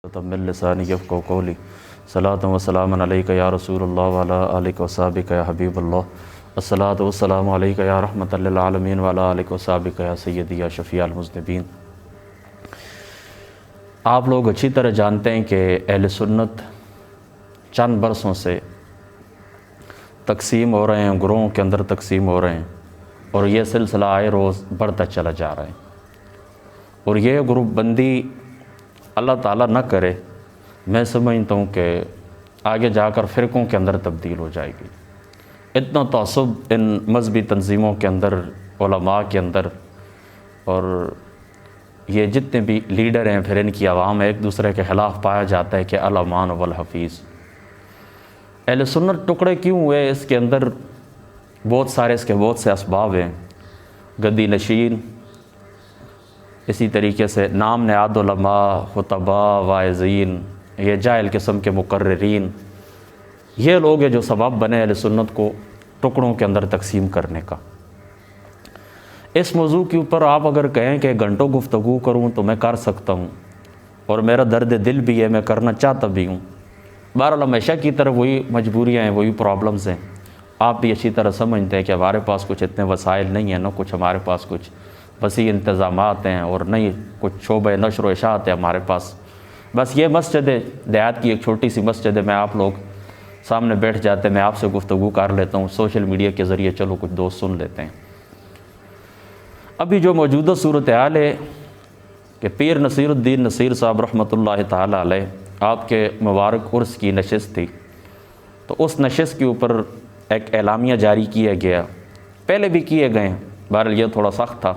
وتمل لسانی یفقهوا قولی صلاۃ و سلام علیک یا رسول اللہ وعلی آلک و صحبک یا حبیب اللہ الصلاۃ والسلام علیک یا رحمۃ للعالمین وعلی آلک و صحبک یا سیدی یا شفیع المذنبین۔ آپ لوگ اچھی طرح جانتے ہیں کہ اہل سنت چند برسوں سے تقسیم ہو رہے ہیں، گروہوں کے اندر تقسیم ہو رہے ہیں، اور یہ سلسلہ آئے روز بڑھتا چلا جا رہا ہے، اور یہ گروپ بندی اللہ تعالیٰ نہ کرے، میں سمجھتا ہوں کہ آگے جا کر فرقوں کے اندر تبدیل ہو جائے گی۔ اتنا تعصب ان مذہبی تنظیموں کے اندر، علماء کے اندر، اور یہ جتنے بھی لیڈر ہیں پھر ان کی عوام ایک دوسرے کے خلاف پایا جاتا ہے کہ الامان والحفیظ۔ اہل سنت ٹکڑے کیوں ہوئے؟ اس کے اندر بہت سے اسباب ہیں۔ گدی نشین، اسی طریقے سے نام نہاد علماء، خطباء، واعظین، یہ جاہل قسم کے مقررین، یہ لوگ ہیں جو سبب بنے اہل سنت کو ٹکڑوں کے اندر تقسیم کرنے کا۔ اس موضوع کے اوپر آپ اگر کہیں کہ گھنٹوں گفتگو کروں تو میں کر سکتا ہوں، اور میرا درد دل بھی ہے، میں کرنا چاہتا بھی ہوں۔ بہرحال ہمیشہ کی طرح وہی مجبوریاں ہیں، وہی پرابلمز ہیں۔ آپ بھی اچھی طرح سمجھتے ہیں کہ ہمارے پاس کچھ اتنے وسائل نہیں ہیں، نہ کچھ ہمارے پاس کچھ وسیع انتظامات ہیں، اور نہیں کچھ شعبہ نشر و اشاعت ہے ہمارے پاس۔ بس یہ مسجد ہے، دیہات کی ایک چھوٹی سی مسجد ہے، میں آپ لوگ سامنے بیٹھ جاتے ہیں، میں آپ سے گفتگو کر لیتا ہوں، سوشل میڈیا کے ذریعے چلو کچھ دوست سن لیتے ہیں۔ ابھی جو موجودہ صورتحال ہے کہ پیر نصیر الدین نصیر صاحب رحمۃ اللہ تعالیٰ علیہ، آپ کے مبارک عرس کی نشست تھی، تو اس نشست کے اوپر ایک اعلامیہ جاری کیا گیا، پہلے بھی کیے گئے ہیں، بہرحال یہ تھوڑا سخت تھا،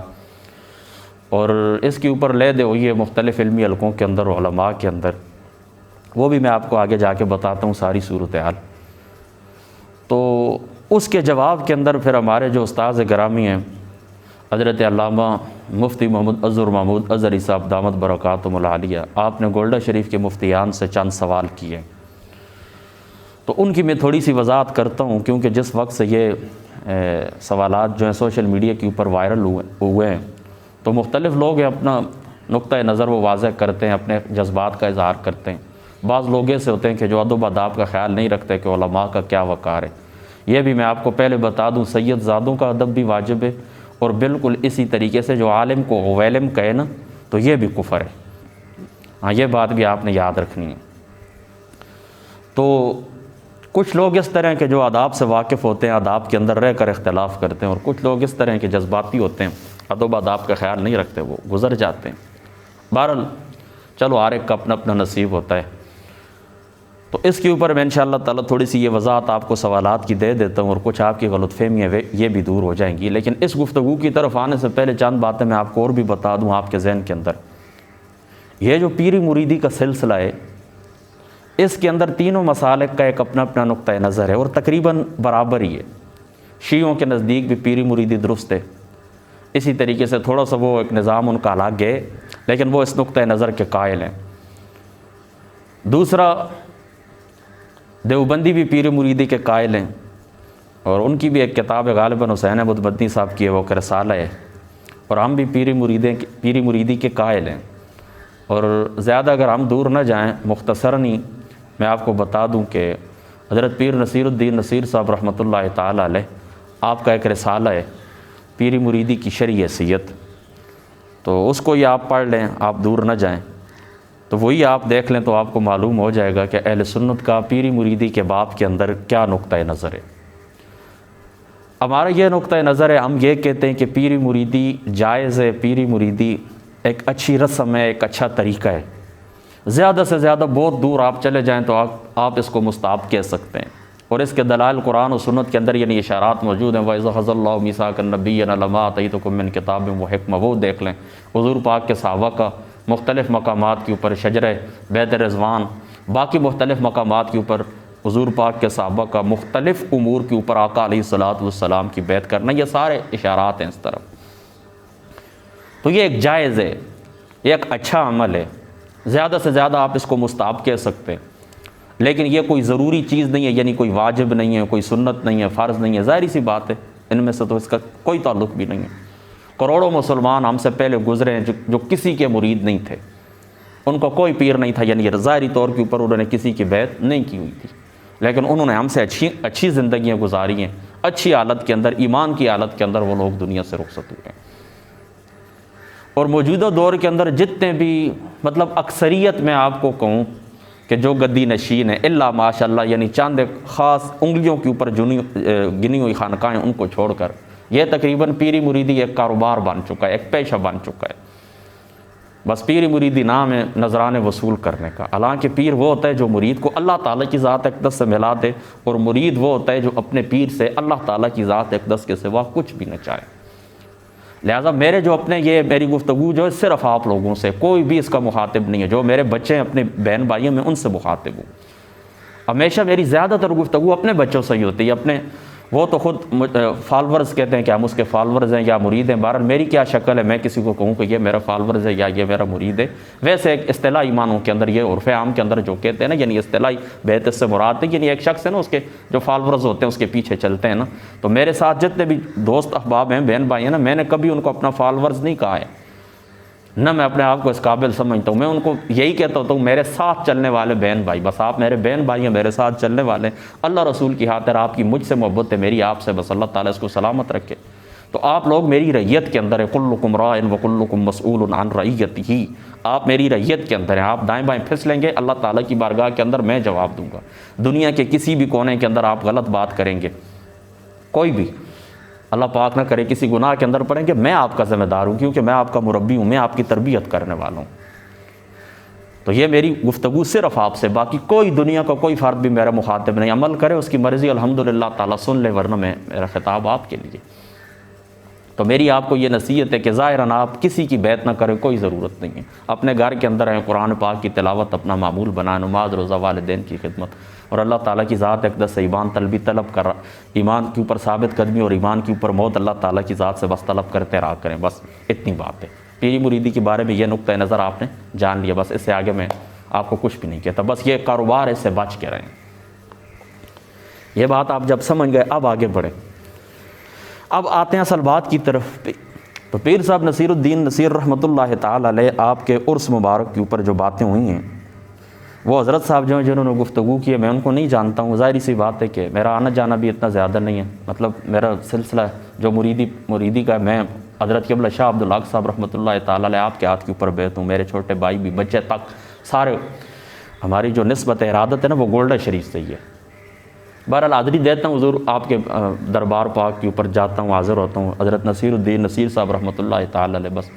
اور اس کے اوپر لے دے ہوئی ہے مختلف علمی حلقوں کے اندر، علماء کے اندر، وہ بھی میں آپ کو آگے جا کے بتاتا ہوں ساری صورتحال۔ تو اس کے جواب کے اندر پھر ہمارے جو استاذ گرامی ہیں حضرت علامہ مفتی محمد اظہر محمود اظہری صاحب دامت برکاتہم العالیہ، آپ نے گولڈا شریف کے مفتیان سے چند سوال کیے، تو ان کی میں تھوڑی سی وضاحت کرتا ہوں، کیونکہ جس وقت سے یہ سوالات جو ہیں سوشل میڈیا کے اوپر وائرل ہوئے ہیں، تو مختلف لوگ اپنا نقطہ نظر وہ واضح کرتے ہیں، اپنے جذبات کا اظہار کرتے ہیں۔ بعض لوگ ایسے ہوتے ہیں کہ جو ادب آداب کا خیال نہیں رکھتے کہ علماء کا کیا وقار ہے۔ یہ بھی میں آپ کو پہلے بتا دوں، سید زادوں کا ادب بھی واجب ہے، اور بالکل اسی طریقے سے جو عالم کو غویلم کہے نا تو یہ بھی کفر ہے۔ ہاں، یہ بات بھی آپ نے یاد رکھنی ہے۔ تو کچھ لوگ اس طرح کے جو آداب سے واقف ہوتے ہیں، آداب کے اندر رہ کر اختلاف کرتے ہیں، اور کچھ لوگ اس طرح کے جذباتی ہوتے ہیں، ادب آداب کا خیال نہیں رکھتے، وہ گزر جاتے ہیں۔ بہرحال چلو ہر ایک کا اپنا اپنا نصیب ہوتا ہے۔ تو اس کے اوپر میں انشاءاللہ تعالیٰ تھوڑی سی یہ وضاحت آپ کو سوالات کی دے دیتا ہوں، اور کچھ آپ کی غلط فہمیاں یہ بھی دور ہو جائیں گی۔ لیکن اس گفتگو کی طرف آنے سے پہلے چند باتیں میں آپ کو اور بھی بتا دوں آپ کے ذہن کے اندر۔ یہ جو پیری مریدی کا سلسلہ ہے، اس کے اندر تینوں مسالک کا ایک اپنا اپنا نقطہ نظر ہے، اور تقریباً برابر ہی ہے۔ شیعوں کے نزدیک بھی پیری مریدی درست ہے، اسی طریقے سے تھوڑا سا وہ ایک نظام ان کا الگ ہے، لیکن وہ اس نقطہ نظر کے قائل ہیں۔ دوسرا، دیوبندی بھی پیر مریدی کے قائل ہیں، اور ان کی بھی ایک کتاب غالباً حسین احمد مدنی صاحب کی ہے، وہ ایک رسالہ ہے، اور ہم بھی پیری مریدی کے قائل ہیں۔ اور زیادہ اگر ہم دور نہ جائیں، مختصراً ہی میں آپ کو بتا دوں کہ حضرت پیر نصیر الدین نصیر صاحب رحمۃ اللہ تعالیٰ علیہ، آپ کا ایک رسالہ ہے پیری مریدی کی شرعی حیثیت، تو اس کو یہ آپ پڑھ لیں، آپ دور نہ جائیں، تو وہی آپ دیکھ لیں تو آپ کو معلوم ہو جائے گا کہ اہل سنت کا پیری مریدی کے باب کے اندر کیا نقطہ نظر ہے۔ ہمارا یہ نقطہ نظر ہے، ہم یہ کہتے ہیں کہ پیری مریدی جائز ہے، پیری مریدی ایک اچھی رسم ہے، ایک اچھا طریقہ ہے۔ زیادہ سے زیادہ بہت دور آپ چلے جائیں تو آپ اس کو مستحب کہہ سکتے ہیں، اور اس کے دلائل قرآن و سنت کے اندر یعنی اشارات موجود ہیں۔ وَإِذَا أَخَذَ اللَّهُ مِيثَاقَ النَّبِيِّينَ لَمَا آتَيْتُكُم مِّن كِتَابٍ وَحِكْمَةٍ، وہ دیکھ لیں حضور پاک کے صحابہ کا مختلف مقامات کے اوپر، شجرہ بیت رضوان، باقی مختلف مقامات کے اوپر حضور پاک کے صحابہ کا مختلف امور کے اوپر آقا علیہ الصلوۃ والسلام کی بیعت کرنا، یہ سارے اشارات ہیں اس طرف۔ تو یہ ایک جائز ہے، یہ ایک اچھا عمل ہے، زیادہ سے زیادہ آپ اس کو مستحب کہہ سکتے ہیں، لیکن یہ کوئی ضروری چیز نہیں ہے، یعنی کوئی واجب نہیں ہے، کوئی سنت نہیں ہے، فرض نہیں ہے۔ ظاہری سی بات ہے، ان میں سے تو اس کا کوئی تعلق بھی نہیں ہے۔ کروڑوں مسلمان ہم سے پہلے گزرے ہیں جو کسی کے مرید نہیں تھے، ان کو کوئی پیر نہیں تھا، یعنی ظاہری طور کے اوپر انہوں نے کسی کی بیعت نہیں کی ہوئی تھی، لیکن انہوں نے ہم سے اچھی زندگیاں گزاری ہیں، اچھی حالت کے اندر، ایمان کی حالت کے اندر وہ لوگ دنیا سے رخصت ہوئے ہیں۔ اور موجودہ دور کے اندر جتنے بھی مطلب اکثریت میں آپ کو کہوں کہ جو گدی نشین ہیں، الا ماشاء اللہ، یعنی چاند خاص انگلیوں کے اوپر گنی ہوئی خانقاہیں ان کو چھوڑ کر یہ تقریباً پیری مریدی ایک کاروبار بن چکا ہے، ایک پیشہ بن چکا ہے۔ بس پیری مریدی نام ہے نذرانے وصول کرنے کا، حالانکہ پیر وہ ہوتا ہے جو مرید کو اللہ تعالیٰ کی ذات اقدس سے ملا دے، اور مرید وہ ہوتا ہے جو اپنے پیر سے اللہ تعالیٰ کی ذات اقدس کے سوا کچھ بھی نہ چاہے۔ لہٰذا میری گفتگو جو ہے صرف آپ لوگوں سے، کوئی بھی اس کا مخاطب نہیں ہے، جو میرے بچے ہیں اپنے بہن بھائیوں میں ان سے مخاطب ہوں۔ ہمیشہ میری زیادہ تر گفتگو اپنے بچوں سے ہی ہوتی ہے، وہ تو خود فالورز کہتے ہیں کہ ہم اس کے فالورز ہیں یا مرید ہیں، بہرحال میری کیا شکل ہے میں کسی کو کہوں کہ یہ میرا فالورز ہے یا یہ میرا مرید ہے۔ ویسے ایک اصطلاحی معنوں کے اندر، یہ عرف عام کے اندر جو کہتے ہیں نا، یعنی اصطلاحی بیعت سے مراد ہے، یعنی ایک شخص ہے نا، اس کے جو فالورز ہوتے ہیں اس کے پیچھے چلتے ہیں نا۔ تو میرے ساتھ جتنے بھی دوست احباب ہیں، بہن بھائی ہیں نا، میں نے کبھی ان کو اپنا فالورز نہیں کہا ہے، نہ میں اپنے آپ کو اس قابل سمجھتا ہوں۔ میں ان کو یہی کہتا ہوتا ہوں میرے ساتھ چلنے والے بہن بھائی، بس آپ میرے بہن بھائی ہیں، میرے ساتھ چلنے والے، اللہ رسول کی خاطر آپ کی مجھ سے محبت ہے، میری آپ سے، بس اللہ تعالیٰ اس کو سلامت رکھے۔ تو آپ لوگ میری رعیت کے اندر ہیں، کلکم راع وکلکم مسئول عن رعیتہ، آپ میری رعیت کے اندر ہیں، آپ دائیں بائیں پھسلیں گے، اللہ تعالیٰ کی بارگاہ کے اندر میں جواب دوں گا۔ دنیا کے کسی بھی کونے کے اندر آپ غلط بات کریں گے، کوئی بھی، اللہ پاک نہ کرے کسی گناہ کے اندر پڑیں گے، میں آپ کا ذمہ دار ہوں، کیونکہ میں آپ کا مربی ہوں، میں آپ کی تربیت کرنے والا ہوں۔ تو یہ میری گفتگو صرف آپ سے، باقی کوئی دنیا کا کوئی فرد بھی میرا مخاطب نہیں، عمل کرے اس کی مرضی، الحمدللہ تعالیٰ سن لے، ورنہ میرا خطاب آپ کے لیے۔ تو میری آپ کو یہ نصیحت ہے کہ ظاہراً آپ کسی کی بیعت نہ کریں، کوئی ضرورت نہیں ہے، اپنے گھر کے اندر ہیں، قرآن پاک کی تلاوت اپنا معمول بنائیں، نماز روزہ، والدین کی خدمت، اور اللہ تعالیٰ کی ذات اقدس سے ایمان طلبی طلب کر، ایمان کے اوپر ثابت قدمی اور ایمان کے اوپر موت اللہ تعالیٰ کی ذات سے بس طلب کرتے رہا کریں، بس اتنی بات ہے۔ پیری مریدی کے بارے میں یہ نقطہ نظر آپ نے جان لیا، بس اس سے آگے میں آپ کو کچھ بھی نہیں کہتا، بس یہ کاروبار ہے، اس سے بچ کے رہیں۔ یہ بات آپ جب سمجھ گئے، اب آگے بڑھیں۔ اب آتے ہیں اصل بات کی طرف۔ تو پیر صاحب نصیر الدین نصیر رحمۃ اللہ تعالی علیہ، آپ کے عرس مبارک کے اوپر جو باتیں ہوئی ہیں، وہ حضرت صاحب جو ہیں جنہوں نے گفتگو کی ہے، میں ان کو نہیں جانتا ہوں، ظاہری سی بات ہے کہ میرا آنا جانا بھی اتنا زیادہ نہیں ہے، مطلب میرا سلسلہ جو مریدی کا، میں حضرت قبلہ شاہ عبدالحق صاحب رحمۃ اللہ تعالی علیہ آپ کے ہاتھ کے اوپر بیعت ہوں، میرے چھوٹے بھائی بھی، بچے تک سارے، ہماری جو نسبت ارادت ہے نا وہ گولڈا شریف سے ہی ہے۔ بہرحال حاضری دیتا ہوں حضور آپ کے دربار پاک کے اوپر جاتا ہوں، حاضر ہوتا ہوں، حضرت نصیر الدین نصیر صاحب رحمۃ اللہ تعالی علیہ، بس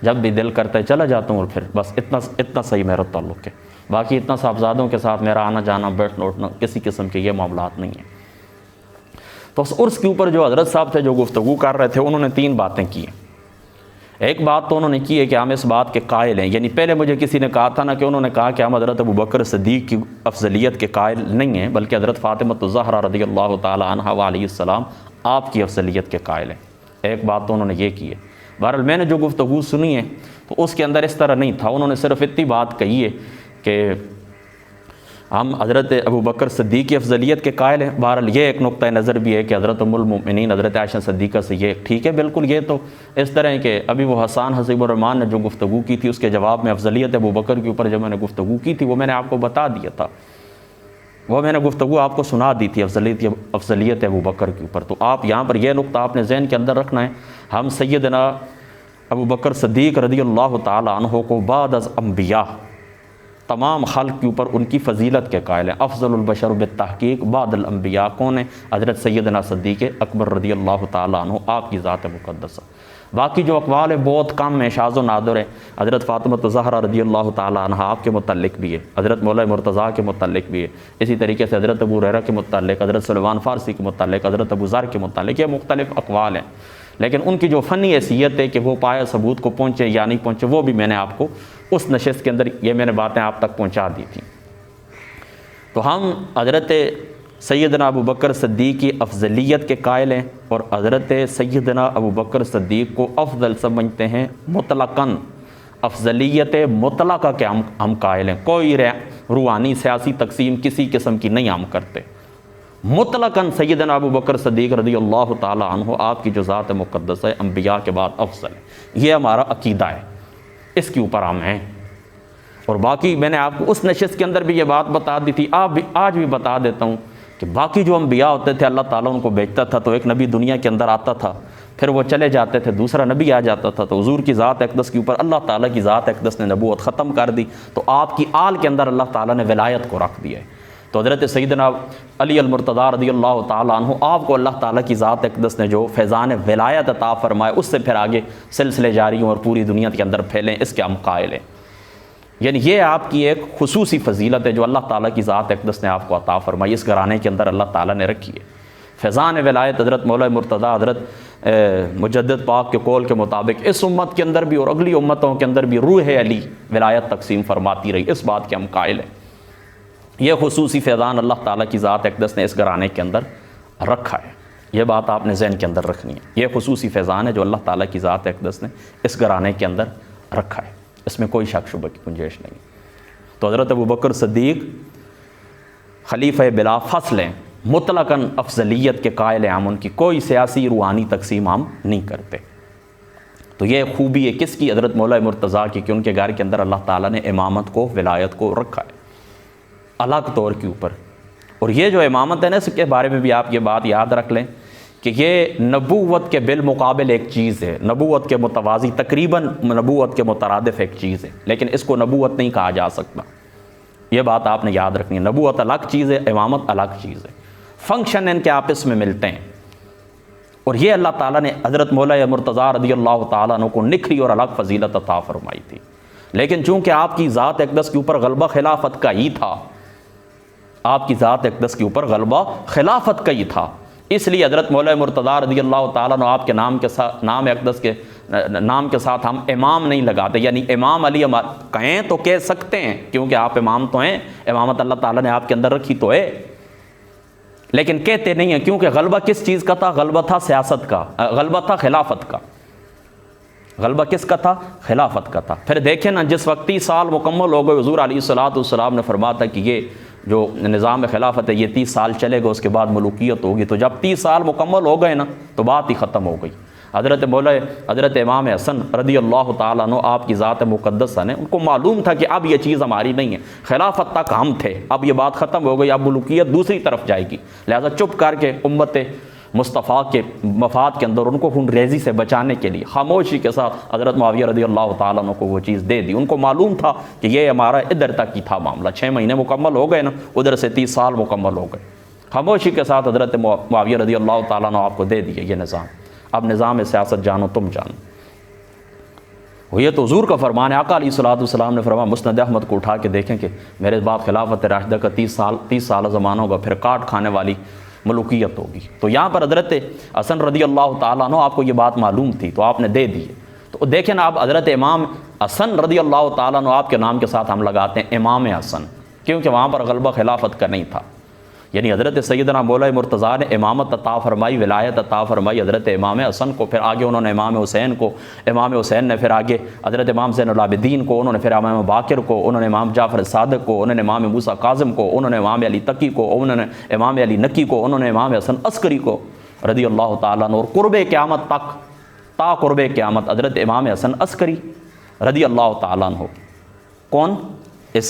جب بھی دل کرتا ہے چلا جاتا ہوں، اور پھر بس اتنا صحیح میرا تعلق ہے، باقی اتنا صاحبزادوں کے ساتھ میرا آنا جانا، بیٹھنا اٹھنا، کسی قسم کے یہ معاملات نہیں ہیں۔ تو اس عرس کے اوپر جو حضرت صاحب تھے جو گفتگو کر رہے تھے، انہوں نے 3 باتیں کی ہیں۔ ایک بات تو انہوں نے کی ہے کہ ہم اس بات کے قائل ہیں، یعنی پہلے مجھے کسی نے کہا تھا نا کہ انہوں نے کہا کہ ہم حضرت ابوبکر صدیق کی افضلیت کے قائل نہیں ہیں، بلکہ حضرت فاطمہ الزہرا رضی اللہ تعالی عنہا علیہ السلام آپ کی افضلیت کے قائل ہیں۔ ایک بات تو انہوں نے یہ کی ہے۔ بہرحال میں نے جو گفتگو سنی ہے تو اس کے اندر اس طرح نہیں تھا، انہوں نے صرف اتنی بات کہی ہے کہ ہم حضرت ابوبکر صدیق کی افضلیت کے قائل ہیں۔ بہرحال یہ ایک نقطہ نظر بھی ہے کہ حضرت ام المؤمنین حضرت عائشہ صدیقہ سے یہ ٹھیک ہے، بالکل یہ تو اس طرح ہے کہ ابھی وہ حسان حسیب الرحمان نے جو گفتگو کی تھی اس کے جواب میں افضلیت ابوبکر کے اوپر جو میں نے گفتگو کی تھی وہ میں نے آپ کو بتا دیا تھا، وہ میں نے گفتگو آپ کو سنا دی تھی افضلیت ابوبکر کے اوپر۔ تو آپ یہاں پر یہ نقطہ آپ نے ذہن کے اندر رکھنا ہے، ہم سیدنا ابوبکر صدیق رضی اللہ تعالی عنہ کو بعد از انبیاء تمام خلق کے اوپر ان کی فضیلت کے قائل ہیں۔ افضل البشر بالتحقیق بعد الانبیاء کون ہیں؟ حضرت سیدنا صدیق اکبر رضی اللہ تعالیٰ عنہ، آپ کی ذات مقدسہ۔ باقی جو اقوال ہیں بہت کم ہیں، شاذ و نادر ہیں۔ حضرت فاطمہ الزہرا رضی اللہ تعالیٰ عنہ آپ کے متعلق بھی ہے، حضرت مولا مرتضیٰ کے متعلق بھی ہے، اسی طریقے سے حضرت ابو ہریرہ کے متعلق، حضرت سلمان فارسی کے متعلق، حضرت ابو ذر کے متعلق، یہ مختلف اقوال ہیں، لیکن ان کی جو فنی حیثیت ہے کہ وہ پایا ثبوت کو پہنچے یا نہیں پہنچے، وہ بھی میں نے آپ کو اس نشست کے اندر یہ میں نے باتیں آپ تک پہنچا دی تھیں۔ تو ہم حضرت سیدنا ابوبکر صدیق کی افضلیت کے قائل ہیں، اور حضرت سیدنا ابوبکر صدیق کو افضل سمجھتے ہیں مطلقاً، افضلیت مطلقہ کے ہم قائل ہیں، کوئی روحانی سیاسی تقسیم کسی قسم کی نہیں ہم کرتے، مطلقاً سیدنا ابوبکر صدیق رضی اللہ تعالی عنہ آپ کی جو ذات مقدس ہے انبیاء کے بعد افضل ہے، یہ ہمارا عقیدہ ہے، اس کے اوپر ہم ہیں۔ اور باقی میں نے آپ کو اس نشست کے اندر بھی یہ بات بتا دی تھی، آج بھی بتا دیتا ہوں کہ باقی جو انبیاء ہوتے تھے اللہ تعالیٰ ان کو بھیجتا تھا تو ایک نبی دنیا کے اندر آتا تھا، پھر وہ چلے جاتے تھے، دوسرا نبی آ جاتا تھا، تو حضور کی ذات اقدس کے اوپر اللہ تعالیٰ کی ذات اقدس نے نبوت ختم کر دی، تو آپ کی آل کے اندر اللہ تعالیٰ نے ولایت کو رکھ دیا ہے۔ تو حضرت سیدنا علی المرتضیٰ رضی اللہ تعالیٰ عنہ آپ کو اللہ تعالیٰ کی ذات اقدس نے جو فیضان ولایت عطا فرمائے، اس سے پھر آگے سلسلے جاری ہوں اور پوری دنیا کے اندر پھیلیں، اس کے ہم قائل ہیں۔ یعنی یہ آپ کی ایک خصوصی فضیلت ہے جو اللہ تعالیٰ کی ذات اقدس نے آپ کو عطا فرمائی، اس گھرانے کے اندر اللہ تعالیٰ نے رکھی ہے۔ فیضان ولایت حضرت مولا مرتضیٰ حضرت مجدد پاک کے قول کے مطابق اس امت کے اندر بھی اور اگلی امتوں کے اندر بھی روح علی ولایت تقسیم فرماتی رہی، اس بات کے ہم قائل ہیں۔ یہ خصوصی فیضان اللہ تعالیٰ کی ذات اقدس نے اس گھرانے کے اندر رکھا ہے، یہ بات آپ نے ذہن کے اندر رکھنی ہے۔ یہ خصوصی فیضان ہے جو اللہ تعالیٰ کی ذات اقدس نے اس گھرانے کے اندر رکھا ہے، اس میں کوئی شک شبہ کی گنجائش نہیں۔ تو حضرت ابوبکر صدیق خلیفہ بلا فصل ہیں، مطلقاً افضلیت کے قائل ہیں، ہم ان کی کوئی سیاسی روحانی تقسیم ہم نہیں کرتے۔ تو یہ خوبی ہے کس کی؟ حضرت مولا مرتضیٰ کی، کہ ان کے گھر کے اندر اللہ تعالیٰ نے امامت کو، ولایت کو رکھا ہے الگ طور کے اوپر۔ اور یہ جو امامت ہے نا، اس کے بارے میں بھی آپ یہ بات یاد رکھ لیں کہ یہ نبوت کے بالمقابل ایک چیز ہے، نبوت کے متوازی، تقریباً نبوت کے مترادف ایک چیز ہے، لیکن اس کو نبوت نہیں کہا جا سکتا۔ یہ بات آپ نے یاد رکھنی ہے، نبوت الگ چیز ہے، امامت الگ چیز ہے، فنکشن ان کے آپس میں ملتے ہیں۔ اور یہ اللہ تعالیٰ نے حضرت مولا مرتضیٰ رضی اللہ تعالیٰ عنہ کو نکھری اور الگ فضیلت عطا فرمائی تھی، لیکن چونکہ آپ کی ذات اقدس کے اوپر غلبہ خلافت کا ہی تھا، آپ کی ذات اقدس کے اوپر غلبہ خلافت کا ہی تھا، اس لیے حضرت مولا مرتضیٰ رضی اللہ تعالیٰ عنہ آپ کے نام کے ساتھ، نام اقدس کے نام کے ساتھ ہم امام نہیں لگاتے، یعنی امام علی کہیں تو کہہ سکتے ہیں کیونکہ آپ امام تو ہیں، امامت اللہ تعالیٰ نے آپ کے اندر رکھی تو ہے، لیکن کہتے نہیں ہیں کیونکہ غلبہ کس چیز کا تھا؟ غلبہ تھا سیاست کا، غلبہ تھا خلافت کا۔ غلبہ کس کا تھا؟ خلافت کا تھا۔ پھر دیکھیں نا، جس وقت 30 سال مکمل ہو گئے، حضور علیہ الصلوۃ نے فرمایا تھا کہ یہ جو نظام خلافت ہے یہ 30 سال چلے گا، اس کے بعد ملوکیت ہوگی۔ تو جب 30 سال مکمل ہو گئے نا تو بات ہی ختم ہو گئی۔ حضرت امام حسن رضی اللہ تعالیٰ عنہ آپ کی ذات مقدسہ نے، ان کو معلوم تھا کہ اب یہ چیز ہماری نہیں ہے، خلافت تک ہم تھے، اب یہ بات ختم ہو گئی، اب ملوکیت دوسری طرف جائے گی، لہذا چپ کر کے امت مصطفیٰ کے مفاد کے اندر ان کو خون ریزی سے بچانے کے لیے خاموشی کے ساتھ حضرت معاویہ رضی اللہ تعالیٰ عنہ کو وہ چیز دے دی۔ ان کو معلوم تھا کہ یہ ہمارا ادھر تک ہی تھا معاملہ، 6 مہینے مکمل ہو گئے نا، ادھر سے 30 سال مکمل ہو گئے، خاموشی کے ساتھ حضرت معاویہ رضی اللہ تعالیٰ عنہ آپ کو دے دیے یہ نظام، اب نظام سیاست جانو تم جانو۔ وہ یہ تو حضور کا فرمان ہے، آقا علیہ الصلوۃ والسلام نے فرمایا، مسند احمد کو اٹھا کے دیکھیں کہ میرے بعد خلافت راشدہ کا 30 سال زمانہ ہوگا، پھر کاٹ کھانے والی ملوکیت ہوگی۔ تو یہاں پر حضرت حسن رضی اللہ تعالیٰ عنہ آپ کو یہ بات معلوم تھی تو آپ نے دے دی۔ تو دیکھیں نا، اب حضرت امام حسن رضی اللہ تعالیٰ عنہ آپ کے نام کے ساتھ ہم لگاتے ہیں امام حسن، کیونکہ وہاں پر غلبہ خلافت کا نہیں تھا، یعنی حضرت سیدنا مولا مرتضیٰ نے امامت عطا فرمائی، ولایت عطا فرمائی حضرت امام حسن کو، پھر آگے انہوں نے امام حسین کو، امام حسین نے پھر آگے حضرت امام زین العابدین کو، انہوں نے پھر امام باقر کو، انہوں نے امام جعفر صادق کو، انہوں نے امام موسیٰ کاظم کو، انہوں نے امام علی تقی کو، انہوں نے امام علی نقی کو، انہوں نے امام حسن عسکری کو رضی اللہ تعالیٰ عنہ، اور قرب قیامت تک، تا قرب قیامت حضرت امام حسن عسکری رضی اللہ تعالیٰ عنہ کون؟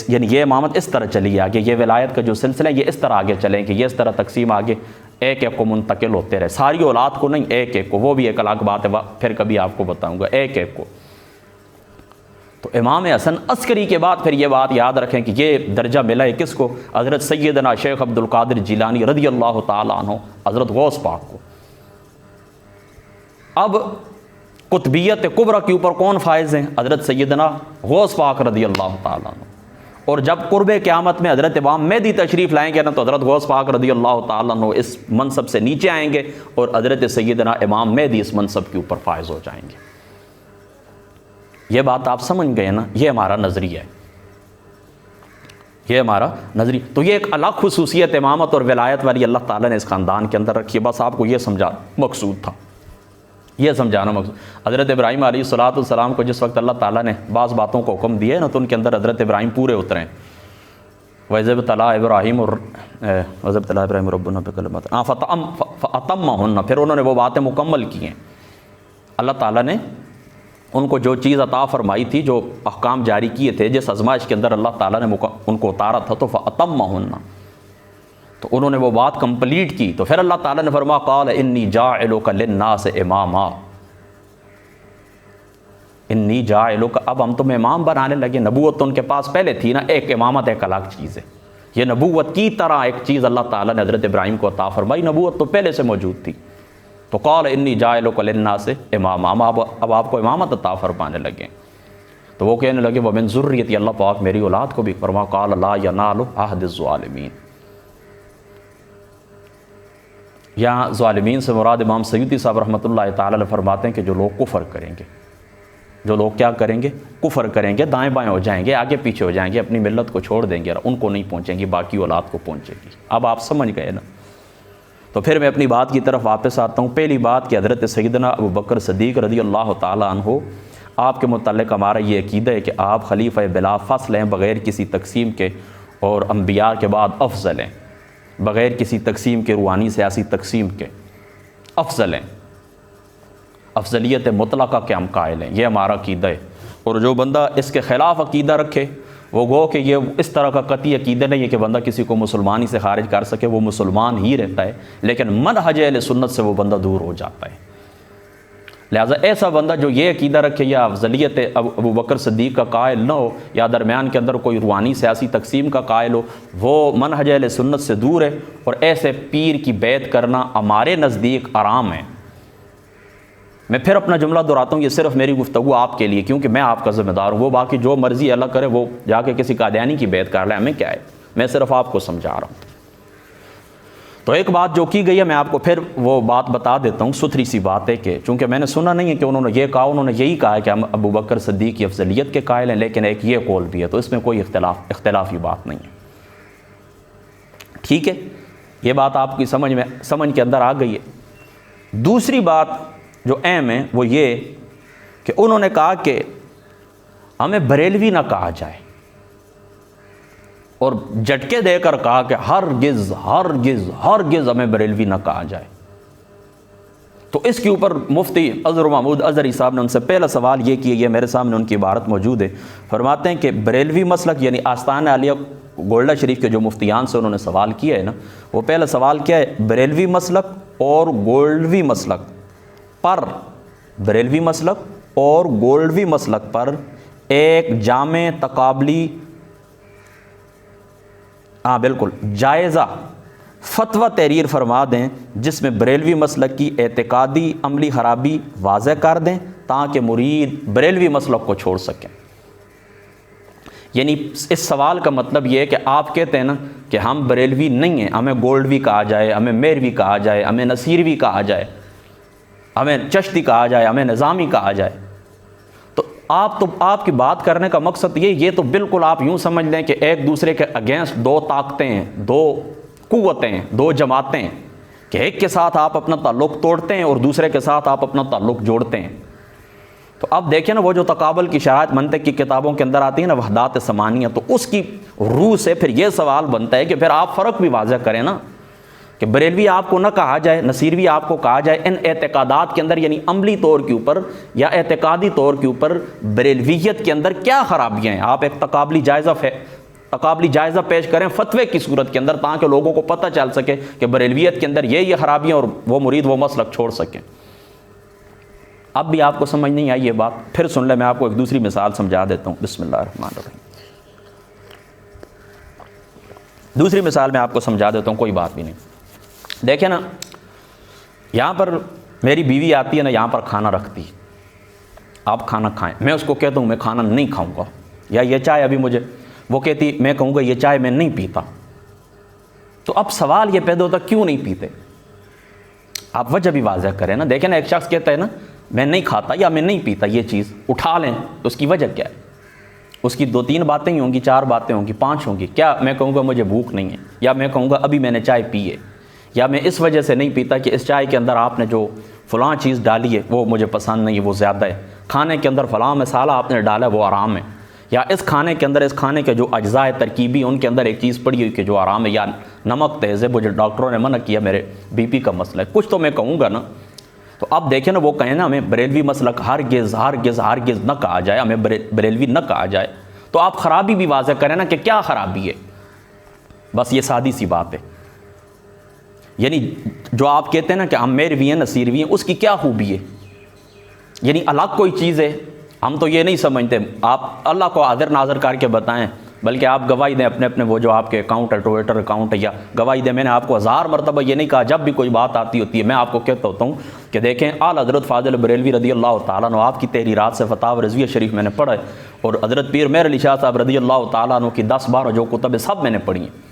یعنی یہ امامت اس طرح چلی آگے، یہ ولایت کا جو سلسلہ ہے یہ اس طرح آگے چلیں کہ یہ اس طرح تقسیم آگے ایک ایک کو منتقل ہوتے رہے، ساری اولاد کو نہیں، ایک ایک کو، وہ بھی ایک الگ بات ہے، پھر کبھی آپ کو بتاؤں گا، ایک ایک کو۔ تو امام حسن عسکری کے بعد پھر یہ بات یاد رکھیں کہ یہ درجہ ملا ہے کس کو؟ حضرت سیدنا شیخ عبد القادر جیلانی رضی اللہ تعالیٰ عنہ، حضرت غوث پاک کو۔ اب قطبیت کبریٰ کے اوپر کون فائز ہیں؟ حضرت سیدنا غوث پاک رضی اللہ تعالیٰ عنہ۔ اور جب قرب قیامت میں حضرت امام مہدی تشریف لائیں گے نا تو حضرت غوث پاک رضی اللہ تعالیٰ عنہ اس منصب سے نیچے آئیں گے اور حضرت سیدنا امام مہدی اس منصب کے اوپر فائز ہو جائیں گے۔ یہ بات آپ سمجھ گئے نا، یہ ہمارا نظریہ ہے، یہ ہمارا نظریہ۔ تو یہ ایک الگ خصوصیت امامت اور ولایت والی اللہ تعالیٰ نے اس خاندان کے اندر رکھی ہے، بس آپ کو یہ سمجھا مقصود تھا، یہ سمجھانا مقصود۔ حضرت ابراہیم علیہ الصلوۃ والسلام کو جس وقت اللہ تعالیٰ نے بعض باتوں کو حکم دیے نا تو ان کے اندر حضرت ابراہیم پورے اترے ہیں۔ وَإِذِ ابْتَلَىٰ إِبْرَاهِيمُ رَبُّنَا بِكَلِمَاتٍ فَأَتَمَّهُنَّ، پھر انہوں نے وہ باتیں مکمل کی ہیں، اللہ تعالیٰ نے ان کو جو چیز عطا فرمائی تھی، جو احکام جاری کیے تھے، جس آزمائش کے اندر اللہ تعالیٰ نے ان کو اتارا تھا، تو فَأَتَمَّهُنَّ، تو انہوں نے وہ بات کمپلیٹ کی. تو پھر اللہ تعالیٰ نے فرمایا قال انی جاعلک للناس اماما، انی جاعلک، اب ہم تمہیں امام بنانے لگے. نبوت تو ان کے پاس پہلے تھی نا، ایک امامت ایک الگ چیز ہے. یہ نبوت کی طرح ایک چیز اللہ تعالیٰ نے حضرت ابراہیم کو عطا فرمائی، نبوت تو پہلے سے موجود تھی. تو قال انی جاعلک للناس اماما، اب آپ کو امامت عطا فرمانے لگے. تو وہ کہنے لگے ومن ذریتی، اللہ پاک میری اولاد کو بھی فرما. قال لا ینال عہد الظالمین. یہاں ظالمین سے مراد امام سیوطی صاحب رحمۃ اللہ تعالی علیہ فرماتے ہیں کہ جو لوگ کفر کریں گے، جو لوگ کیا کریں گے؟ کفر کریں گے، دائیں بائیں ہو جائیں گے، آگے پیچھے ہو جائیں گے، اپنی ملت کو چھوڑ دیں گے، ان کو نہیں پہنچیں گی، باقی اولاد کو پہنچے گی. اب آپ سمجھ گئے نا. تو پھر میں اپنی بات کی طرف واپس آتا ہوں. پہلی بات کہ حضرت سیدنا ابو بکر صدیق رضی اللہ تعالیٰ عنہ، آپ کے متعلق ہمارا یہ عقیدہ ہے کہ آپ خلیفہ بلا فصل ہیں، بغیر کسی تقسیم کے، اور انبیاء کے بعد افضل ہیں، بغیر کسی تقسیم کے، روحانی سیاسی تقسیم کے افضل ہیں. افضلیت مطلقہ کے ہم قائل ہیں، یہ ہمارا عقیدہ ہے. اور جو بندہ اس کے خلاف عقیدہ رکھے، وہ گو کہ یہ اس طرح کا قطعی عقیدہ نہیں ہے کہ بندہ کسی کو مسلمانی سے خارج کر سکے، وہ مسلمان ہی رہتا ہے، لیکن منہج اہل سنت سے وہ بندہ دور ہو جاتا ہے. لہٰذا ایسا بندہ جو یہ عقیدہ رکھے یا افضلیت ابو بکر صدیق کا قائل نہ ہو، یا درمیان کے اندر کوئی روحانی سیاسی تقسیم کا قائل ہو، وہ منہج اہل سنت سے دور ہے. اور ایسے پیر کی بیعت کرنا ہمارے نزدیک حرام ہے. میں پھر اپنا جملہ دہراتا ہوں، یہ صرف میری گفتگو آپ کے لیے، کیونکہ میں آپ کا ذمہ دار ہوں. وہ باقی جو مرضی اللہ کرے، وہ جا کے کسی قادیانی کی بیعت کر لے، ہمیں کیا ہے. میں صرف آپ کو سمجھا رہا ہوں. تو ایک بات جو کی گئی ہے، میں آپ کو پھر وہ بات بتا دیتا ہوں. ستھری سی بات ہے کہ چونکہ میں نے سنا نہیں ہے کہ انہوں نے یہ کہا، انہوں نے یہی کہا ہے کہ ہم ابو بکر صدیق کی افضلیت کے قائل ہیں، لیکن ایک یہ قول بھی ہے، تو اس میں کوئی اختلافی بات نہیں ہے. ٹھیک ہے، یہ بات آپ کی سمجھ کے اندر آ گئی ہے. دوسری بات جو اہم ہے وہ یہ کہ انہوں نے کہا کہ ہمیں بریلوی نہ کہا جائے، اور جھٹکے دے کر کہا کہ ہرگز ہرگز ہرگز ہمیں بریلوی نہ کہا جائے. تو اس کے اوپر مفتی اظہر محمود اظہری صاحب نے ان سے پہلا سوال یہ کیا، یہ میرے سامنے ان کی عبارت موجود ہے. فرماتے ہیں کہ بریلوی مسلک یعنی آستانہ عالیہ گولڈا شریف کے جو مفتیان سے انہوں نے سوال کیا ہے نا، وہ پہلا سوال کیا ہے؟ بریلوی مسلک اور گولڈوی مسلک پر، بریلوی مسلک اور گولڈوی مسلک پر ایک جامع تقابلی، بالکل جائزہ فتویٰ تحریر فرما دیں، جس میں بریلوی مسلک کی اعتقادی عملی خرابی واضح کر دیں، تاکہ مرید بریلوی مسلک کو چھوڑ سکیں. یعنی اس سوال کا مطلب یہ ہے کہ آپ کہتے ہیں نا کہ ہم بریلوی نہیں ہیں، ہمیں گولڈوی کہا جائے، ہمیں میروی کہا جائے، ہمیں نصیروی کہا جائے، ہمیں چشتی کہا جائے، ہمیں نظامی کہا جائے. تو آپ کی بات کرنے کا مقصد یہ تو بالکل آپ یوں سمجھ لیں کہ ایک دوسرے کے اگینسٹ دو طاقتیں ہیں، دو قوتیں ہیں، دو جماعتیں ہیں، کہ ایک کے ساتھ آپ اپنا تعلق توڑتے ہیں اور دوسرے کے ساتھ آپ اپنا تعلق جوڑتے ہیں. تو اب دیکھیں نا، وہ جو تقابل کی شرائط منطق کی کتابوں کے اندر آتی ہیں نا، وحدات ثمانیہ، تو اس کی روح سے پھر یہ سوال بنتا ہے کہ پھر آپ فرق بھی واضح کریں نا، کہ بریلوی آپ کو نہ کہا جائے، نصیروی آپ کو کہا جائے. ان اعتقادات کے اندر یعنی عملی طور کے اوپر یا اعتقادی طور کے اوپر بریلویت کے اندر کیا خرابیاں ہیں، آپ ایک تقابلی جائزہ پیش کریں فتوے کی صورت کے اندر، تاکہ لوگوں کو پتہ چل سکے کہ بریلویت کے اندر یہ خرابیاں، اور وہ مرید وہ مسلک چھوڑ سکیں. اب بھی آپ کو سمجھ نہیں آئی یہ بات؟ پھر سن لیں، میں آپ کو ایک دوسری مثال سمجھا دیتا ہوں. بسم اللہ الرحمن الرحیم. دوسری مثال میں آپ کو سمجھا دیتا ہوں، کوئی بات بھی نہیں. دیکھیں نا، یہاں پر میری بیوی آتی ہے نا، یہاں پر کھانا رکھتی، آپ کھانا کھائیں، میں اس کو کہتا ہوں میں کھانا نہیں کھاؤں گا، یا یہ چائے ابھی مجھے، وہ کہتی میں کہوں گا یہ چائے میں نہیں پیتا. تو اب سوال یہ پیدا ہوتا کیوں نہیں پیتے؟ آپ وجہ بھی واضح کریں نا. دیکھیں نا، ایک شخص کہتا ہے نا میں نہیں کھاتا یا میں نہیں پیتا یہ چیز، اٹھا لیں تو اس کی وجہ کیا ہے؟ اس کی 2-3 باتیں ہی ہوں گی، 4 باتیں ہوں گی، 5 ہوں گی. کیا میں کہوں گا مجھے بھوک نہیں ہے، یا میں کہوں گا ابھی میں نے چائے پی ہے، یا میں اس وجہ سے نہیں پیتا کہ اس چائے کے اندر آپ نے جو فلاں چیز ڈالی ہے وہ مجھے پسند نہیں ہے، وہ زیادہ ہے، کھانے کے اندر فلاں مسالہ آپ نے ڈالا ہے وہ حرام ہے، یا اس کھانے کے اندر، اس کھانے کے جو اجزاء ترکیبی ان کے اندر ایک چیز پڑی ہوئی کہ جو حرام ہے، یا نمک تیز ہے، مجھے ڈاکٹروں نے منع کیا، میرے بی پی کا مسئلہ ہے. کچھ تو میں کہوں گا نا. تو اب دیکھیں نا، وہ کہیں نا ہمیں بریلوی مسلک ہرگز ہرگز ہرگز نہ کہا جائے، ہمیں بریلوی نہ کہا جائے، تو آپ خرابی بھی واضح کریں نا کہ کیا خرابی ہے، بس یہ سادی سی بات ہے۔ یعنی جو آپ کہتے ہیں نا کہ ہم میروی ہیں نصیروی ہیں، اس کی کیا خوبی ہے؟ یعنی الگ کوئی چیز ہے؟ ہم تو یہ نہیں سمجھتے، آپ اللہ کو حاضر ناظر کر کے بتائیں، بلکہ آپ گواہی دیں اپنے اپنے وہ جو آپ کے اکاؤنٹ ہے، ٹویٹر اکاؤنٹ ہے، یا گواہی دیں۔ میں نے آپ کو 1000 مرتبہ یہ نہیں کہا، جب بھی کوئی بات آتی ہوتی ہے میں آپ کو کہتا ہوتا ہوں کہ دیکھیں اعلیٰ حضرت فاضل بریلوی رضی اللہ تعالیٰ عنہ، آپ کی تحریرات سے فتاوی رضویہ شریف میں نے پڑھا ہے، اور حضرت پیر مہر علی شاہ صاحب رضی اللہ تعالیٰ عنہ کی 10-12 جو کتب ہے سب میں نے پڑھی ہیں۔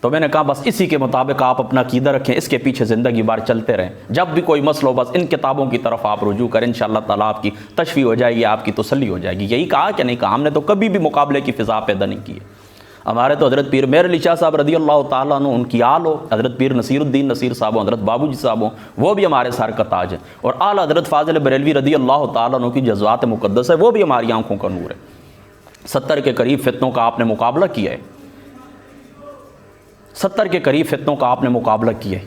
تو میں نے کہا بس اسی کے مطابق آپ اپنا عقیدہ رکھیں، اس کے پیچھے زندگی بھر چلتے رہیں، جب بھی کوئی مسئلہ ہو بس ان کتابوں کی طرف آپ رجوع کریں، انشاءاللہ تعالیٰ آپ کی تشفیع ہو جائے گی، آپ کی تسلی ہو جائے گی۔ یہی کہا کہ نہیں کہا؟ ہم نے تو کبھی بھی مقابلے کی فضا پیدا نہیں کی ہے۔ ہمارے تو حضرت پیر مہر علی شاہ صاحب رضی اللہ تعالیٰ عنہ، ان کی آل ہو، حضرت پیر نصیر الدین نصیر صاحب، حضرت بابو جی صاحب ہوں، وہ بھی ہمارے سر کا تاج ہے، اور اعلیٰ حضرت فاضل بریلوی رضی اللہ تعالیٰ عنہ کی جذبات مقدس ہے، وہ بھی ہماری آنکھوں کا نور ہے۔ 70 کے قریب فتنوں کا آپ نے مقابلہ کیا ہے، 70 کے قریب فتنوں کا آپ نے مقابلہ کیا ہے،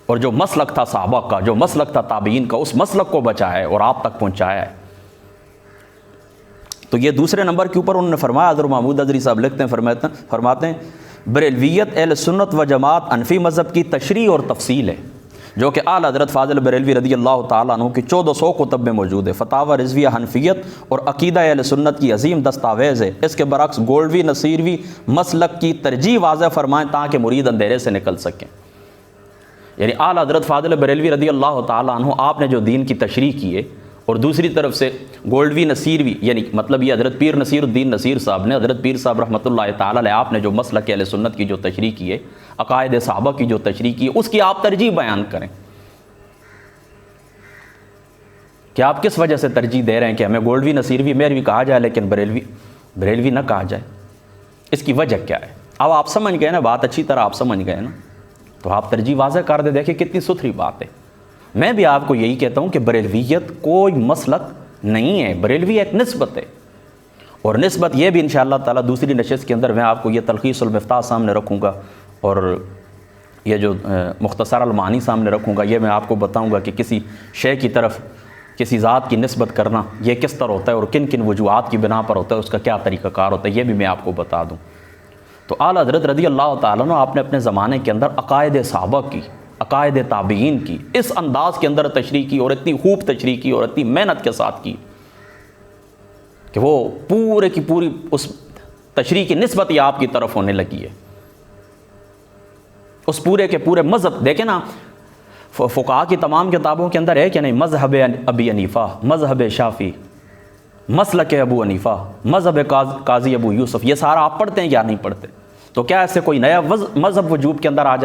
اور جو مسلک تھا صحابہ کا، جو مسلک تھا تابعین کا، اس مسلک کو بچایا ہے اور آپ تک پہنچایا ہے۔ تو یہ دوسرے نمبر کے اوپر انہوں نے فرمایا، حضرت محمود ازری صاحب لکھتے ہیں، فرماتے ہیں بریلویت اہل سنت و جماعت حنفی مذہب کی تشریح اور تفصیل ہے، جو کہ اعلیٰ حضرت فاضل بریلوی رضی اللہ تعالیٰ عنہ کی 1400 کتب میں موجود ہے۔ فتاوی رضویہ حنفیت اور عقیدہ اہل سنت کی عظیم دستاویز ہے۔ اس کے برعکس گولڈوی نصیروی مسلک کی ترجیح واضح فرمائیں تاکہ مرید اندھیرے سے نکل سکیں۔ یعنی اعلیٰ حضرت فاضل بریلوی رضی اللہ تعالیٰ عنہ آپ نے جو دین کی تشریح کی ہے، اور دوسری طرف سے گولڈوی نصیروی، یعنی مطلب یہ حضرت پیر نصیر الدین نصیر صاحب نے، حضرت پیر صاحب رحمۃ اللہ تعالیٰ علیہ، آپ نے جو مسلک اہل سنت کی جو تشریح کی ہے، عقائد صحابہ کی جو تشریح کی ہے، اس کی آپ ترجیح بیان کریں کہ آپ کس وجہ سے ترجیح دے رہے ہیں کہ ہمیں گولڈوی نصیروی مہروی کہا جائے لیکن بریلوی نہ کہا جائے، اس کی وجہ کیا ہے؟ اب آپ سمجھ گئے نا بات، اچھی طرح آپ سمجھ گئے نا، تو آپ ترجیح واضح کر دیں۔ دیکھیں کتنی ستھری بات ہے۔ میں بھی آپ کو یہی کہتا ہوں کہ بریلویت کوئی مسلک نہیں ہے، بریلوی ایک نسبت ہے، اور نسبت یہ بھی انشاءاللہ تعالیٰ دوسری نشست کے اندر میں آپ کو یہ تلخیص المفتاح سامنے رکھوں گا، اور یہ جو مختصر المعانی سامنے رکھوں گا، یہ میں آپ کو بتاؤں گا کہ کسی شے کی طرف کسی ذات کی نسبت کرنا یہ کس طرح ہوتا ہے، اور کن کن وجوہات کی بنا پر ہوتا ہے، اس کا کیا طریقہ کار ہوتا ہے، یہ بھی میں آپ کو بتا دوں۔ تو اعلیٰ حضرت رضی اللہ تعالیٰ عنہ آپ نے اپنے زمانے کے اندر عقائد صحابہ کی، عقائد تابعین کی اس انداز کے اندر تشریح کی، اور اتنی خوب تشریح کی اور اتنی محنت کے ساتھ کی کہ وہ پورے کی پوری اس تشریح کی نسبت ہی آپ کی طرف ہونے لگی ہے۔ اس پورے کے پورے مذہب دیکھیں نا، فقہاء کی تمام کتابوں کے اندر ہے کہ نہیں، مذہب ابی حنیفہ، مذہب شافعی، مسلک ابو حنیفہ، مذہب قاضی ابو یوسف، یہ سارا آپ پڑھتے ہیں یا نہیں پڑھتے؟ تو کیا ایسے کوئی نیا مذہب وجود کے اندر آ